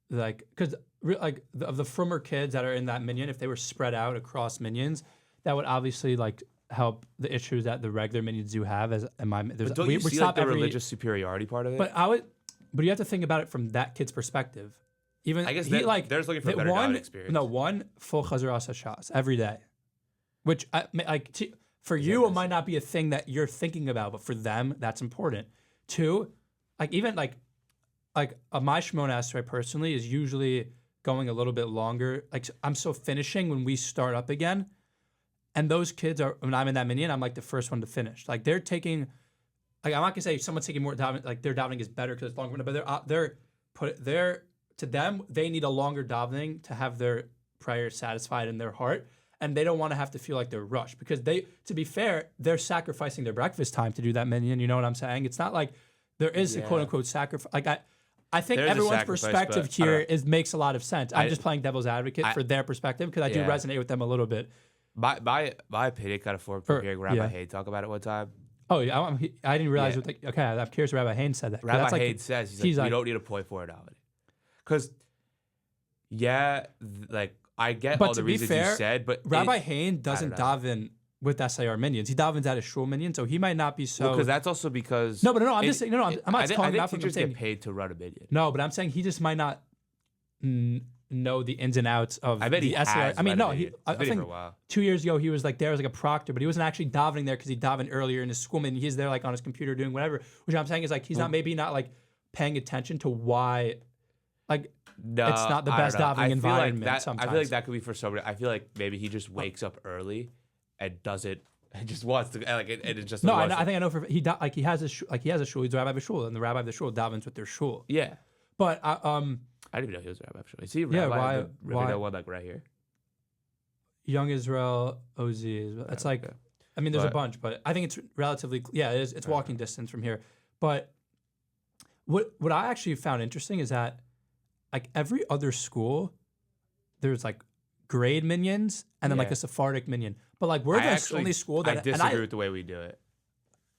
Speaker 2: like because like of the frummer kids that are in that minion, if they were spread out across minions, that would obviously like help the issues that the regular minions do have.
Speaker 1: But don't you see like the religious superiority part of it?
Speaker 2: But you have to think about it from that kid's perspective. Even
Speaker 1: I guess
Speaker 2: he like
Speaker 1: they're just looking for a better God experience.
Speaker 2: No, one full Chazar Asa Shas every day, which for you it might not be a thing that you're thinking about, but for them that's important. Two, like even like my Shemona Esrei personally is usually going a little bit longer. Like I'm so finishing when we start up again, and those kids are when I'm in that minion, I'm like the first one to finish. Like they're taking, like I'm not gonna say someone's taking more davening, like their davening is better because it's longer, but they're to them they need a longer davening to have their prayers satisfied in their heart, and they don't want to have to feel like they're rushed because to be fair, they're sacrificing their breakfast time to do that minion. You know what I'm saying? It's not like there is a quote unquote sacrifice. Like I think everyone's perspective here makes a lot of sense. I'm just playing devil's advocate for their perspective because I do resonate with them a little bit.
Speaker 1: My opinion kind of formed from hearing Rabbi Haid talk about it one time.
Speaker 2: Oh, yeah, I didn't realize what okay, I'm curious what Rabbi Haid said that.
Speaker 1: Rabbi Haid says, he's like, we don't need a point for it, Dominic. Because, like, I get all the reasons you said, but
Speaker 2: Rabbi Haid doesn't daven with SIR minions. He davens at his shul minion, so he might not be so.
Speaker 1: Because that's also because.
Speaker 2: No, I'm just saying. I'm not talking about
Speaker 1: teachers get paid to run a minion.
Speaker 2: No, but I'm saying he just might not know the ins and outs of
Speaker 1: I bet
Speaker 2: the SIR. I mean, no, I think
Speaker 1: for a while.
Speaker 2: 2 years ago he was like there as like a proctor, but he wasn't actually davening there because he davened earlier in his school minion. He's there like on his computer doing whatever. Which I'm saying is like he's not like paying attention to why. Like, no, it's not the best davening environment.
Speaker 1: I
Speaker 2: sometimes.
Speaker 1: feel like that could be for somebody. I feel like maybe he just wakes up early and does it. And just wants to like it. It just
Speaker 2: no. I think I know for he has a shul. He's the rabbi of a shul, and the rabbi of the shul davens with their shul.
Speaker 1: Yeah,
Speaker 2: but
Speaker 1: I didn't even know he was a rabbi of shul. Is he rabbi?
Speaker 2: Yeah, why?
Speaker 1: One like right here.
Speaker 2: Young Israel OZ. It's like, okay. I mean, there's a bunch, but I think it's relatively. Yeah, it's walking distance from here. But what I actually found interesting is that like every other school, there's like grade minions and then like a Sephardic minion. But like we're the only school that
Speaker 1: I disagree with the way we do it.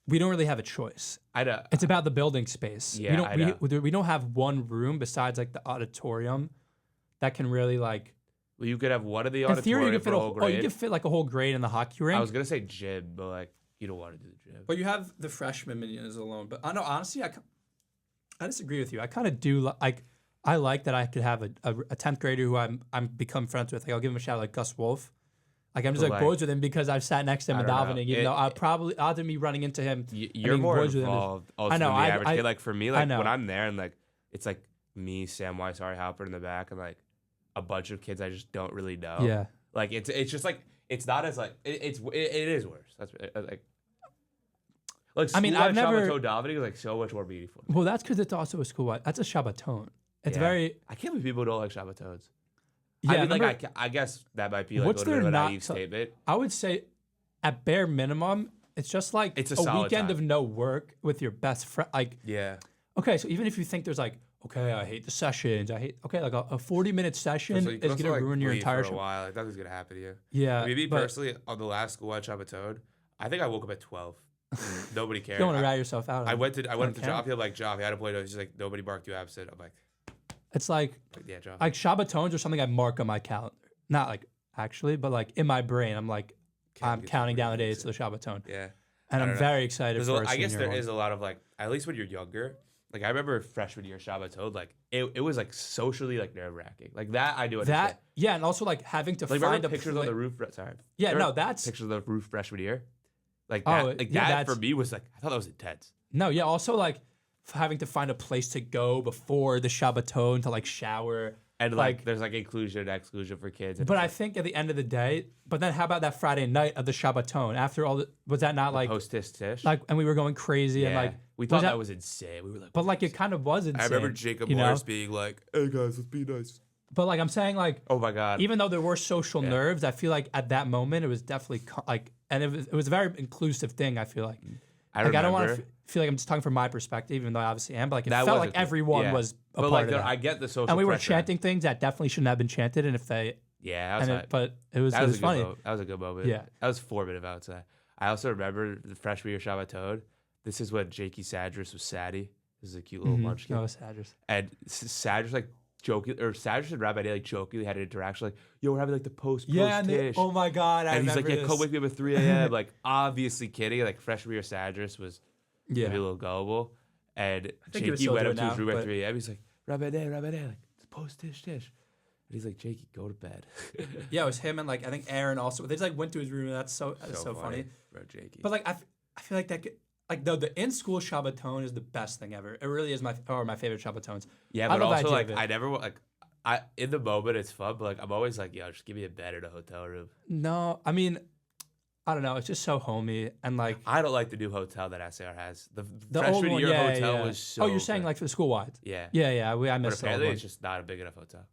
Speaker 2: We don't really have a choice.
Speaker 1: I know.
Speaker 2: It's about the building space.
Speaker 1: Yeah,
Speaker 2: we don't have one room besides like the auditorium that can really like.
Speaker 1: Well, you could have one of the auditorium. In theory,
Speaker 2: you could fit like a whole grade in the hockey rink.
Speaker 1: I was gonna say gym, but like you don't want to do the gym.
Speaker 2: But you have the freshman minions alone. But I know honestly, I disagree with you. I kind of do like. I like that I could have a 10th grader who I'm become friends with. Like I'll give him a shout like Gus Wolf. Like I'm just like boys with him because I've sat next to him in davening. Even though other than me running into him,
Speaker 1: you're more involved. I know. The average kid. Like for me, like when I'm there and like it's like me, Sam Weiss, Ari Halpert in the back, and like a bunch of kids I just don't really know.
Speaker 2: Yeah.
Speaker 1: Like it's just like it's not as like it is worse. That's like. Like
Speaker 2: I mean, I've never
Speaker 1: Shabbaton davening is like so much more meaningful.
Speaker 2: Well, that's because it's also a school. That's a Shabbaton. It's very.
Speaker 1: I can't believe people don't like Shabbatons.
Speaker 2: Yeah,
Speaker 1: I mean, I guess that might be like a little bit of a naive statement.
Speaker 2: I would say, at bare minimum, it's just like
Speaker 1: it's a
Speaker 2: weekend of no work with your best friend. Like,
Speaker 1: yeah.
Speaker 2: Okay, so even if you think there's like, okay, I hate the sessions. Like a 40-minute session is gonna ruin your entire
Speaker 1: show. For a while, like nothing's gonna happen to you.
Speaker 2: Yeah.
Speaker 1: Maybe personally, on the last school at Shabbaton, I think I woke up at 12. Nobody cared.
Speaker 2: You don't want to rat yourself out.
Speaker 1: I went to Joffy. I'm like, Joffy, I had to play. She's like, nobody marked you absent. I'm like.
Speaker 2: It's like Shabbatons or something I mark on my calendar. Not like actually, but like in my brain, I'm like, I'm counting down the days to the Shabbaton.
Speaker 1: Yeah.
Speaker 2: And I'm very excited for
Speaker 1: I guess there is a lot of like, at least when you're younger, like I remember freshman year Shabbaton, like it was like socially like nerve wracking. Like that I do understand.
Speaker 2: That, yeah, and also like having to
Speaker 1: like,
Speaker 2: find
Speaker 1: pictures on the roof. Sorry.
Speaker 2: Yeah, no, that's.
Speaker 1: Pictures of the roof freshman year. Like that, that for me was like, I thought that was intense.
Speaker 2: No, yeah, also like, having to find a place to go before the Shabbaton to like shower.
Speaker 1: And like there's like inclusion and exclusion for kids.
Speaker 2: But I think at the end of the day, but then how about that Friday night of the Shabbaton? After all, was that not like
Speaker 1: post-tish?
Speaker 2: Like, and we were going crazy and like
Speaker 1: we thought that was insane. We were like,
Speaker 2: but like it kind of was insane.
Speaker 1: I remember Jacob Morris being like, "Hey guys, let's be nice."
Speaker 2: But like I'm saying, like,
Speaker 1: oh my god,
Speaker 2: even though there were social nerves, I feel like at that moment it was definitely like, and it was a very inclusive thing. I feel like. I don't want to feel like I'm just talking from my perspective, even though I obviously am. But like it felt like everyone was a part of that.
Speaker 1: I get the social.
Speaker 2: And we were
Speaker 1: pressure.
Speaker 2: Chanting things that definitely shouldn't have been chanted. And if they, but it was funny.
Speaker 1: That was a good moment.
Speaker 2: Yeah,
Speaker 1: that was formative. I would say. I also remember the freshman year Shabbaton. This is when Jakey Sadris was Sadie. This is a cute little munchkin.
Speaker 2: Oh, Sadris.
Speaker 1: And Sadris like joking, or Cyrus and Rabbi Day like jokingly had an interaction like, "Yo, we're having like the post tish."
Speaker 2: oh my god, I
Speaker 1: and he's
Speaker 2: remember
Speaker 1: like, "Yeah,
Speaker 2: this.
Speaker 1: come wake me up at 3 a.m." Like, obviously kidding. Like freshman year, Cyrus was
Speaker 2: Yeah,
Speaker 1: maybe a little gullible, and
Speaker 2: think he was
Speaker 1: Jakey
Speaker 2: still
Speaker 1: went up
Speaker 2: doing
Speaker 1: to his
Speaker 2: now,
Speaker 1: room at
Speaker 2: but-
Speaker 1: 3 a.m. He's like, "Rabbi Day, like it's post tish." And he's like, "Jakey, go to bed."
Speaker 2: yeah, it was him and like I think Aaron also. They just like went to his room. And that's so funny.
Speaker 1: bro, Jakey.
Speaker 2: But like I feel like that. Like the in school Shabbaton is the best thing ever. It really is my favorite Shabbatones.
Speaker 1: Yeah,
Speaker 2: I
Speaker 1: but
Speaker 2: love the
Speaker 1: also
Speaker 2: idea
Speaker 1: like
Speaker 2: of it.
Speaker 1: I never like in the moment it's fun, but like I'm always like, yo, just give me a bed in a hotel room.
Speaker 2: No, I mean, I don't know. It's just so homey and like
Speaker 1: I don't like the new hotel that SAR has. The
Speaker 2: old
Speaker 1: freshman
Speaker 2: one.
Speaker 1: year
Speaker 2: Yeah,
Speaker 1: hotel
Speaker 2: yeah.
Speaker 1: was so.
Speaker 2: Oh, you're saying
Speaker 1: good.
Speaker 2: like for the school wide?
Speaker 1: Yeah.
Speaker 2: Yeah. I
Speaker 1: But
Speaker 2: missed the old
Speaker 1: apparently
Speaker 2: one.
Speaker 1: it's just not a big enough hotel.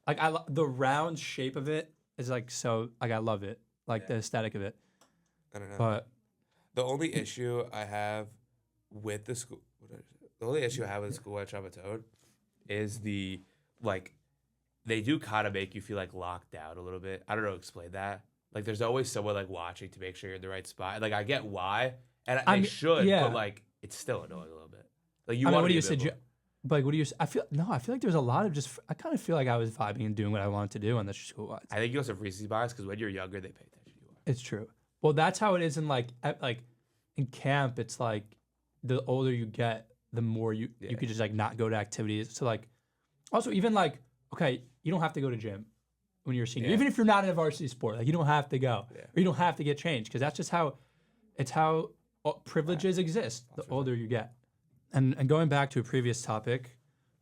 Speaker 2: Like the round shape of it is like so. Like I love it. Like the aesthetic of it.
Speaker 1: I don't know.
Speaker 2: But
Speaker 1: The only issue I have with the school, the only issue I have with the school at Chabaton is the like, they do kind of make you feel like locked out a little bit. I don't know how to explain that. Like, there's always someone like watching to make sure you're in the right spot. Like, I get why, and
Speaker 2: I
Speaker 1: they
Speaker 2: mean,
Speaker 1: should,
Speaker 2: yeah.
Speaker 1: but like, it's still annoying a little bit. Like, you
Speaker 2: I mean,
Speaker 1: want
Speaker 2: what
Speaker 1: to
Speaker 2: do you
Speaker 1: be a bit
Speaker 2: suggest?
Speaker 1: more-
Speaker 2: But like, what do you? I feel like there's a lot of just. I kind of feel like I was vibing and doing what I wanted to do on the school wide.
Speaker 1: I think you also have recency bias because when you're younger, they pay attention to you.
Speaker 2: It's true. Well, that's how it is in like in camp. It's like the older you get, the more you could just like not go to activities. So like, also even like okay, you don't have to go to gym when you're a senior,
Speaker 1: Yeah.
Speaker 2: even if you're not in a varsity sport. Like you don't have to go,
Speaker 1: Yeah.
Speaker 2: or you don't have to get changed because that's just how privileges exist. The older you get, and going back to a previous topic,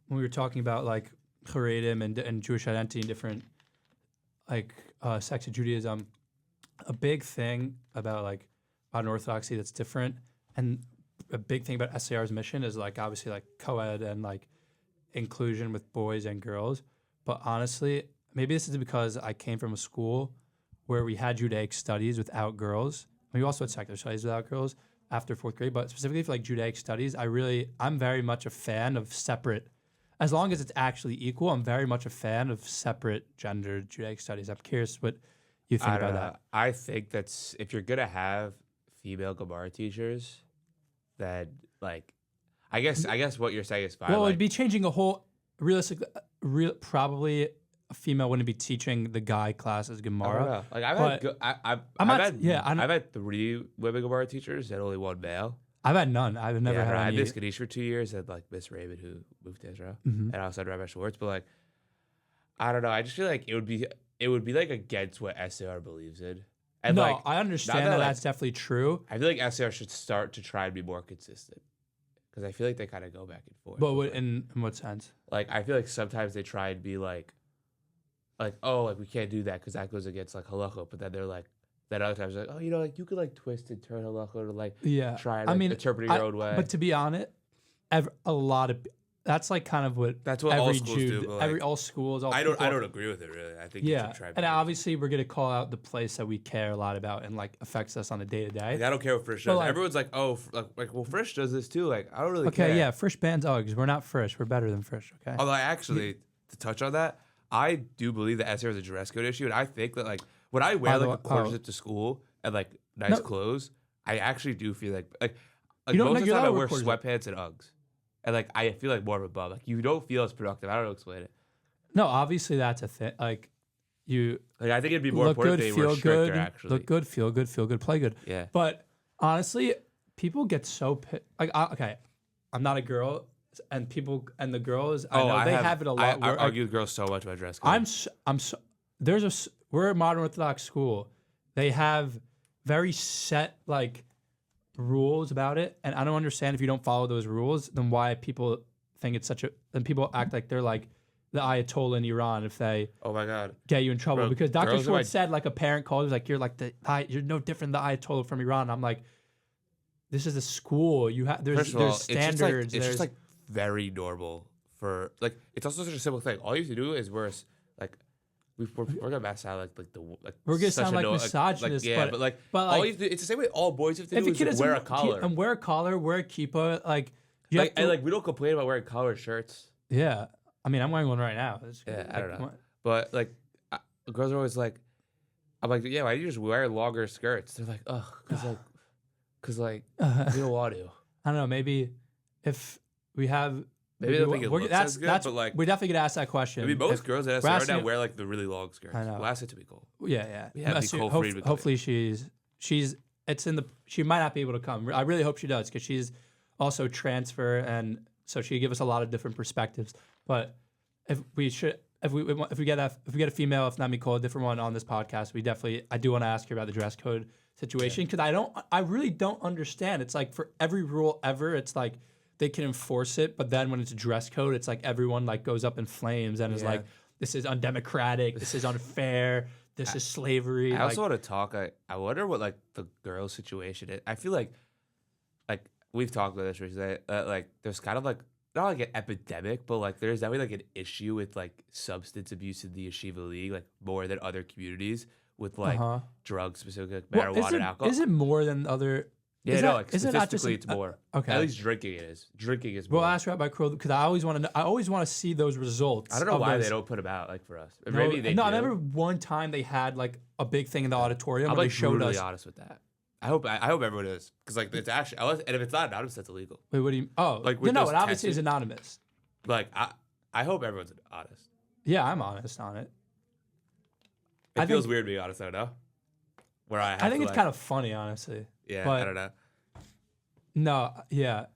Speaker 2: when we were talking about like Haredim and Jewish identity and different like sects of Judaism. A big thing about like modern Orthodoxy that's different, and a big thing about SAR's mission is like obviously like co-ed and like inclusion with boys and girls. But honestly, maybe this is because I came from a school where we had Judaic studies without girls. We also had secular studies without girls after 4th grade, but specifically for like Judaic studies, I'm very much a fan of separate. As long as it's actually equal, I'm very much a fan of separate gendered Judaic studies. I'm curious what you think
Speaker 1: I
Speaker 2: about
Speaker 1: don't know.
Speaker 2: that.
Speaker 1: I think that's if you're gonna have female Gemara teachers, then like, I guess what you're saying is fine.
Speaker 2: Well,
Speaker 1: like,
Speaker 2: it'd be changing a whole probably a female wouldn't be teaching the guy class as
Speaker 1: I don't
Speaker 2: Gemara.
Speaker 1: know. Like I've
Speaker 2: but
Speaker 1: had, I've
Speaker 2: I'm not-
Speaker 1: had,
Speaker 2: yeah, I'm-
Speaker 1: I've had 3 women Gemara teachers and only 1 male.
Speaker 2: I've had none. I've never had
Speaker 1: I had
Speaker 2: any.
Speaker 1: Miss Ganesh for 2 years and like Miss Raymond who moved to Israel,
Speaker 2: Mhm.
Speaker 1: and I also had Rabbi Schwartz. But like, I don't know. I just feel like it would be like against what SAR believes in. And
Speaker 2: No,
Speaker 1: like,
Speaker 2: I understand
Speaker 1: that,
Speaker 2: that
Speaker 1: like-
Speaker 2: that's definitely true.
Speaker 1: I feel like SAR should start to try and be more consistent because I feel like they kind of go back and forth.
Speaker 2: But
Speaker 1: with,
Speaker 2: in what sense?
Speaker 1: like I feel like sometimes they try and be like oh, like we can't do that because that goes against like halacha. But then they're like, then other times like, oh, you know, like you could like twist and turn halacha to like
Speaker 2: Yeah.
Speaker 1: try and
Speaker 2: I
Speaker 1: like,
Speaker 2: mean,
Speaker 1: interpret it your own way.
Speaker 2: But to be honest, a lot of that's like kind of what
Speaker 1: That's what all
Speaker 2: every
Speaker 1: schools
Speaker 2: Jew,
Speaker 1: do. But like,
Speaker 2: all schools, all
Speaker 1: I don't
Speaker 2: people-
Speaker 1: agree with it really. I think you
Speaker 2: Yeah,
Speaker 1: should try.
Speaker 2: and obviously we're gonna call out the place that we care a lot about and like affects us on a day to
Speaker 1: Like,
Speaker 2: day.
Speaker 1: I don't care what Frisch
Speaker 2: But,
Speaker 1: does.
Speaker 2: like-
Speaker 1: Everyone's like, oh, well, Frisch does this too. Like, I don't really
Speaker 2: Okay,
Speaker 1: care.
Speaker 2: yeah, Frisch bans Uggs. We're not Frisch. We're better than Frisch. Okay.
Speaker 1: Although I actually, to touch on that, I do believe that SR is a dress code issue, and I think that like when I wear
Speaker 2: By the
Speaker 1: like a
Speaker 2: way-
Speaker 1: corset to school and like nice
Speaker 2: No.
Speaker 1: clothes, I actually do feel like
Speaker 2: You don't-
Speaker 1: most
Speaker 2: no,
Speaker 1: of the
Speaker 2: you're
Speaker 1: time I
Speaker 2: allowed to
Speaker 1: wear
Speaker 2: wear corset.
Speaker 1: sweatpants and Uggs, and like I feel like more of a bum. Like you don't feel as productive. I don't know how to explain it.
Speaker 2: No, obviously that's a thing. Like you
Speaker 1: Like I think it'd be more
Speaker 2: look
Speaker 1: important
Speaker 2: good,
Speaker 1: if they were
Speaker 2: feel
Speaker 1: stricter.
Speaker 2: good,
Speaker 1: Actually,
Speaker 2: look good, feel good, play good.
Speaker 1: yeah.
Speaker 2: But honestly, people get so like okay, I'm not a girl, and the girls I know they have it a lot.
Speaker 1: I
Speaker 2: where, like,
Speaker 1: argue with girls so much about dress code.
Speaker 2: we're a modern Orthodox school. They have very set like rules about it, and I don't understand if you don't follow those rules, then why people think it's such a. Then people act like they're like the Ayatollah in Iran if they
Speaker 1: Oh my god.
Speaker 2: get you in trouble
Speaker 1: Bro,
Speaker 2: because Dr.
Speaker 1: girls are
Speaker 2: Schwartz
Speaker 1: like-
Speaker 2: said like a parent called was like you're no different than the Ayatollah from Iran. I'm like, this is a school. You have
Speaker 1: First of all,
Speaker 2: there's standards.
Speaker 1: It's just like very normal for like. It's also such a simple thing. All you have to do is we're gonna mess out like the like
Speaker 2: We're gonna
Speaker 1: such
Speaker 2: sound
Speaker 1: a
Speaker 2: like
Speaker 1: no-
Speaker 2: misogynist,
Speaker 1: yeah,
Speaker 2: but
Speaker 1: but
Speaker 2: like,
Speaker 1: all you have to do, it's the same way all boys have to
Speaker 2: if
Speaker 1: do
Speaker 2: a
Speaker 1: is
Speaker 2: kid
Speaker 1: like,
Speaker 2: doesn't
Speaker 1: wear a collar.
Speaker 2: and wear a collar, wear a kippah, like you have to,
Speaker 1: And like we don't complain about wearing collar shirts,
Speaker 2: yeah. I mean, I'm wearing one right now.
Speaker 1: Yeah, I don't know.
Speaker 2: come on.
Speaker 1: but like girls are always like, I'm like, yeah, why do you just wear longer skirts? They're like, ugh, cause like we don't want to.
Speaker 2: I don't know. Maybe if we have
Speaker 1: Maybe they don't think it looks as good,
Speaker 2: that's
Speaker 1: but like
Speaker 2: we're definitely gonna ask that question.
Speaker 1: maybe most girls at
Speaker 2: we're
Speaker 1: SAR
Speaker 2: asking
Speaker 1: now
Speaker 2: it-
Speaker 1: wear like the really long skirts.
Speaker 2: I know.
Speaker 1: We'll ask it to be cool.
Speaker 2: Yeah.
Speaker 1: We have Nicole Friedman coming.
Speaker 2: Hopefully she's it's in the she might not be able to come. I really hope she does because she's also transfer and so she give us a lot of different perspectives. But if we get a female, if not Nicole, a different one on this podcast, I do want to ask her about the dress code situation because I really don't understand. It's like for every rule ever, it's like they can enforce it, but then when it's a dress code, it's like everyone like goes up in flames and is like, this is undemocratic, this is unfair, this is slavery.
Speaker 1: I also want to talk. I wonder what like the girl situation is. I feel like we've talked about this recently. Like there's kind of like not like an epidemic, but like there's definitely like an issue with like substance abuse in the Yeshiva League, like more than other communities with like drugs, specifically like marijuana and alcohol.
Speaker 2: Is it more than other?
Speaker 1: Yeah, no, like
Speaker 2: is it not just
Speaker 1: statistically, it's more.
Speaker 2: Okay.
Speaker 1: At least drinking it is. Drinking is more.
Speaker 2: Well, ask Rabbi Kroll because I always want to. I always want to see those results.
Speaker 1: I don't know why they don't put them out like for us.
Speaker 2: No,
Speaker 1: Maybe they do.
Speaker 2: I remember one time they had like a big thing in the auditorium
Speaker 1: I'm
Speaker 2: where
Speaker 1: like
Speaker 2: they showed
Speaker 1: brutally
Speaker 2: us.
Speaker 1: honest with that. I hope everyone is because like it's actually and if it's not anonymous, that's illegal.
Speaker 2: Wait, what do you? Oh,
Speaker 1: Like, with
Speaker 2: no,
Speaker 1: those
Speaker 2: it obviously is
Speaker 1: testing-
Speaker 2: anonymous.
Speaker 1: Like I hope everyone's honest.
Speaker 2: Yeah, I'm honest on it.
Speaker 1: It
Speaker 2: I
Speaker 1: feels
Speaker 2: think-
Speaker 1: weird being honest though, no? Where I
Speaker 2: think it's kind of funny, honestly.
Speaker 1: yeah.
Speaker 2: but-
Speaker 1: I don't know.
Speaker 2: No, yeah,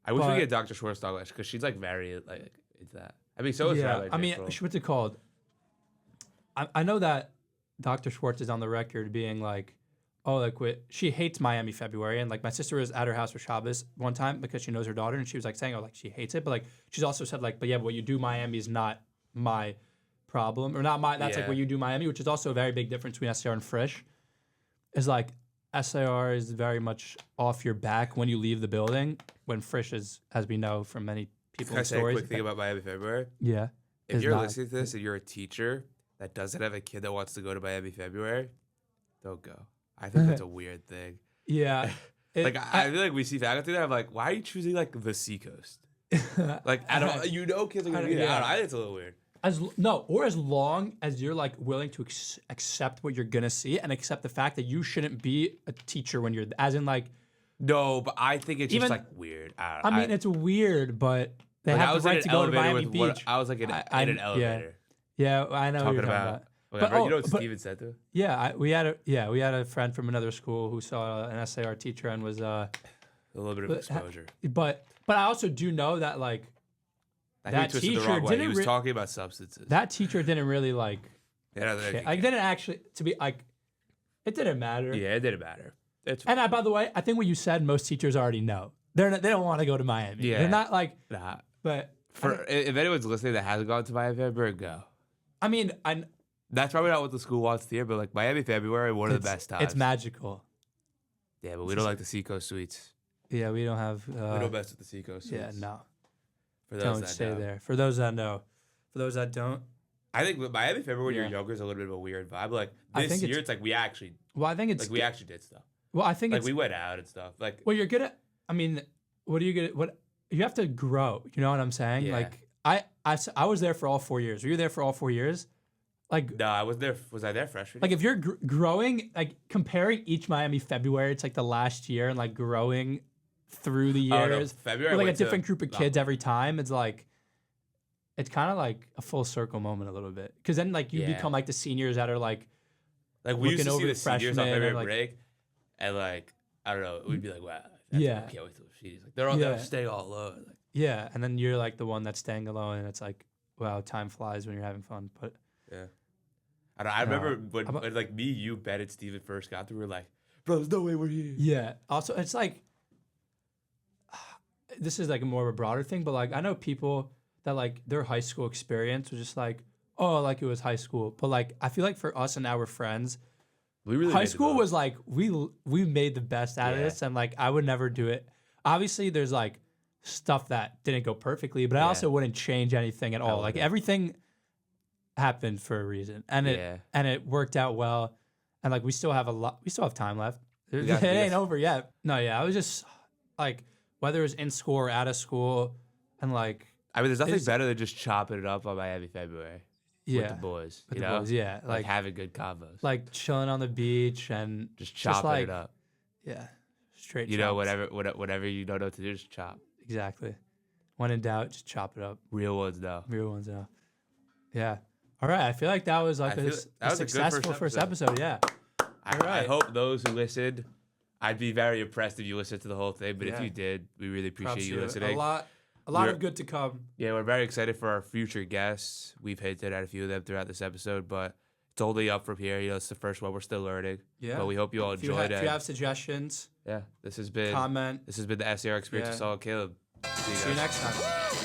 Speaker 1: I wish we
Speaker 2: but-
Speaker 1: could get Dr. Schwartz to talk about because she's like very like into that. I mean, so is
Speaker 2: yeah.
Speaker 1: Rabbi
Speaker 2: I mean,
Speaker 1: J. Kroll.
Speaker 2: what's it called? I know that Dr. Schwartz is on the record being like, oh, like she hates Miami February, and like my sister was at her house for Shabbos one time because she knows her daughter, and she was like saying, oh, like she hates it, but like she's also said like, but yeah, but what you do Miami is not my problem or not my. That's like
Speaker 1: Yeah.
Speaker 2: what you do Miami, which is also a very big difference between SAR and Frisch. Is like SAR is very much off your back when you leave the building, when Frisch is, as we know from many people
Speaker 1: Can I
Speaker 2: in
Speaker 1: say a
Speaker 2: stories.
Speaker 1: quick thing about Miami February?
Speaker 2: Yeah.
Speaker 1: If
Speaker 2: is
Speaker 1: you're
Speaker 2: not-
Speaker 1: listening to this and you're a teacher that doesn't have a kid that wants to go to Miami February, don't go. I think that's a weird thing.
Speaker 2: Yeah.
Speaker 1: Like I feel like we see faculty that I'm like, why are you choosing like the seacoast? Like I don't, kids are gonna be there. I don't know, I think it's a little weird.
Speaker 2: as long as you're like willing to accept what you're gonna see and accept the fact that you shouldn't be a teacher when you're as in like
Speaker 1: No, but I think it's
Speaker 2: Even-
Speaker 1: just like weird.
Speaker 2: I mean it's weird, but they
Speaker 1: like, I
Speaker 2: have
Speaker 1: was
Speaker 2: the
Speaker 1: in
Speaker 2: right
Speaker 1: an
Speaker 2: to go to
Speaker 1: elevator
Speaker 2: Miami
Speaker 1: with one-
Speaker 2: Beach.
Speaker 1: I was like in an
Speaker 2: yeah.
Speaker 1: elevator
Speaker 2: Yeah, I know what
Speaker 1: talking
Speaker 2: you're talking
Speaker 1: about.
Speaker 2: about.
Speaker 1: Whatever.
Speaker 2: But-
Speaker 1: You know what
Speaker 2: but-
Speaker 1: Steven said to?
Speaker 2: Yeah, we had a friend from another school who saw an SAR teacher and was
Speaker 1: A little bit of exposure.
Speaker 2: but I also do know that like
Speaker 1: I
Speaker 2: that
Speaker 1: think he twisted the
Speaker 2: teacher
Speaker 1: wrong way. He
Speaker 2: didn't
Speaker 1: was talking about substances.
Speaker 2: that teacher didn't really like
Speaker 1: yeah, no,
Speaker 2: shit. Like didn't actually to be like it didn't matter.
Speaker 1: yeah, it didn't matter. It's
Speaker 2: And by the way, I think what you said, most teachers already know. They don't want to go to Miami.
Speaker 1: Yeah.
Speaker 2: They're not like,
Speaker 1: nah.
Speaker 2: but
Speaker 1: If anyone's listening that hasn't gone to Miami February, go.
Speaker 2: I mean,
Speaker 1: That's probably not what the school wants to hear, but like Miami February, one of the best times.
Speaker 2: It's magical.
Speaker 1: Yeah, but we don't like the Seacoast Suites.
Speaker 2: Yeah, we don't have.
Speaker 1: We don't mess with the Seacoast Suites.
Speaker 2: Yeah, no.
Speaker 1: For those
Speaker 2: Don't
Speaker 1: that
Speaker 2: stay
Speaker 1: know.
Speaker 2: there. For those that know. For those that don't.
Speaker 1: I think with Miami February when
Speaker 2: Yeah.
Speaker 1: you're younger is a little bit of a weird vibe. But like
Speaker 2: I
Speaker 1: this
Speaker 2: think
Speaker 1: year,
Speaker 2: it's-
Speaker 1: it's like we actually
Speaker 2: We
Speaker 1: actually did stuff.
Speaker 2: Well, I think
Speaker 1: Like
Speaker 2: it's.
Speaker 1: we went out and stuff. Like
Speaker 2: Well, you're good at. I mean, what are you good at? What you have to grow. You know what I'm saying?
Speaker 1: Yeah.
Speaker 2: Like I was there for all 4 years. Were you there for all 4 years? Like
Speaker 1: no, I was there. Was I there freshman?
Speaker 2: Like if you're growing, like comparing each Miami February to like the last year and like growing through the
Speaker 1: Oh, no,
Speaker 2: years,
Speaker 1: February I
Speaker 2: with like a
Speaker 1: went to-
Speaker 2: different group of kids every time, it's like, it's kind of like a full circle moment a little bit. Because then like you
Speaker 1: Yeah.
Speaker 2: become like the seniors that are like
Speaker 1: we used
Speaker 2: looking
Speaker 1: to see
Speaker 2: over
Speaker 1: the seniors
Speaker 2: freshmen
Speaker 1: on
Speaker 2: and,
Speaker 1: February
Speaker 2: like-
Speaker 1: break, and like I don't know, we'd be like, wow,
Speaker 2: Yeah.
Speaker 1: I can't wait till she's like they're
Speaker 2: Yeah.
Speaker 1: staying all alone. Like,
Speaker 2: yeah, and then you're like the one that's staying alone, and it's like, wow, time flies when you're having fun. But
Speaker 1: yeah. I remember when,
Speaker 2: How about-
Speaker 1: when like me, you, Ben, and Steven first got there, we were like, bro, there's no way we're here.
Speaker 2: yeah, also it's like, this is like more of a broader thing, but like I know people that like their high school experience was just like, oh, like it was high school. But like I feel like for us and our friends,
Speaker 1: We really
Speaker 2: high
Speaker 1: made the
Speaker 2: school
Speaker 1: most.
Speaker 2: was like we made the best out of
Speaker 1: Yeah.
Speaker 2: this, and like I would never do it. Obviously, there's like stuff that didn't go perfectly, but I
Speaker 1: Yeah.
Speaker 2: also wouldn't change anything at all. Like
Speaker 1: wouldn't.
Speaker 2: everything happened for a reason, and
Speaker 1: Yeah.
Speaker 2: it worked out well, and like we still have time left. It
Speaker 1: got- we
Speaker 2: ain't
Speaker 1: got-
Speaker 2: over yet. No, yeah, I was just like whether it's in school or out of school, and like
Speaker 1: I mean, there's nothing
Speaker 2: It's-
Speaker 1: better than just chopping it up on Miami February
Speaker 2: yeah,
Speaker 1: with the boys.
Speaker 2: with
Speaker 1: you
Speaker 2: the
Speaker 1: know?
Speaker 2: boys, yeah,
Speaker 1: Like having good combos.
Speaker 2: like chilling on the beach and
Speaker 1: just chopping
Speaker 2: like,
Speaker 1: it up.
Speaker 2: yeah, straight.
Speaker 1: You know,
Speaker 2: chops.
Speaker 1: whatever you don't know what to do, just chop.
Speaker 2: Exactly. When in doubt, just chop it up.
Speaker 1: Real ones, though.
Speaker 2: Real ones out. Yeah. All right. I feel like that was like
Speaker 1: I
Speaker 2: a
Speaker 1: feel- that was a good
Speaker 2: successful
Speaker 1: first
Speaker 2: first episode. Yeah.
Speaker 1: I
Speaker 2: right.
Speaker 1: hope those who listened, I'd be very impressed if you listened to the whole thing. But if
Speaker 2: Yeah.
Speaker 1: you did, we really appreciate
Speaker 2: Props
Speaker 1: you
Speaker 2: to
Speaker 1: listening.
Speaker 2: A lot
Speaker 1: We're-
Speaker 2: of good to come.
Speaker 1: Yeah, we're very excited for our future guests. We've hinted at a few of them throughout this episode, but it's only up from here. It's the first one. We're still learning.
Speaker 2: Yeah.
Speaker 1: But we hope you all
Speaker 2: If you,
Speaker 1: enjoyed it.
Speaker 2: if you have suggestions,
Speaker 1: Yeah, this has been
Speaker 2: comment.
Speaker 1: the SAR experience
Speaker 2: Yeah.
Speaker 1: with Saul and Caleb.
Speaker 2: See you next time.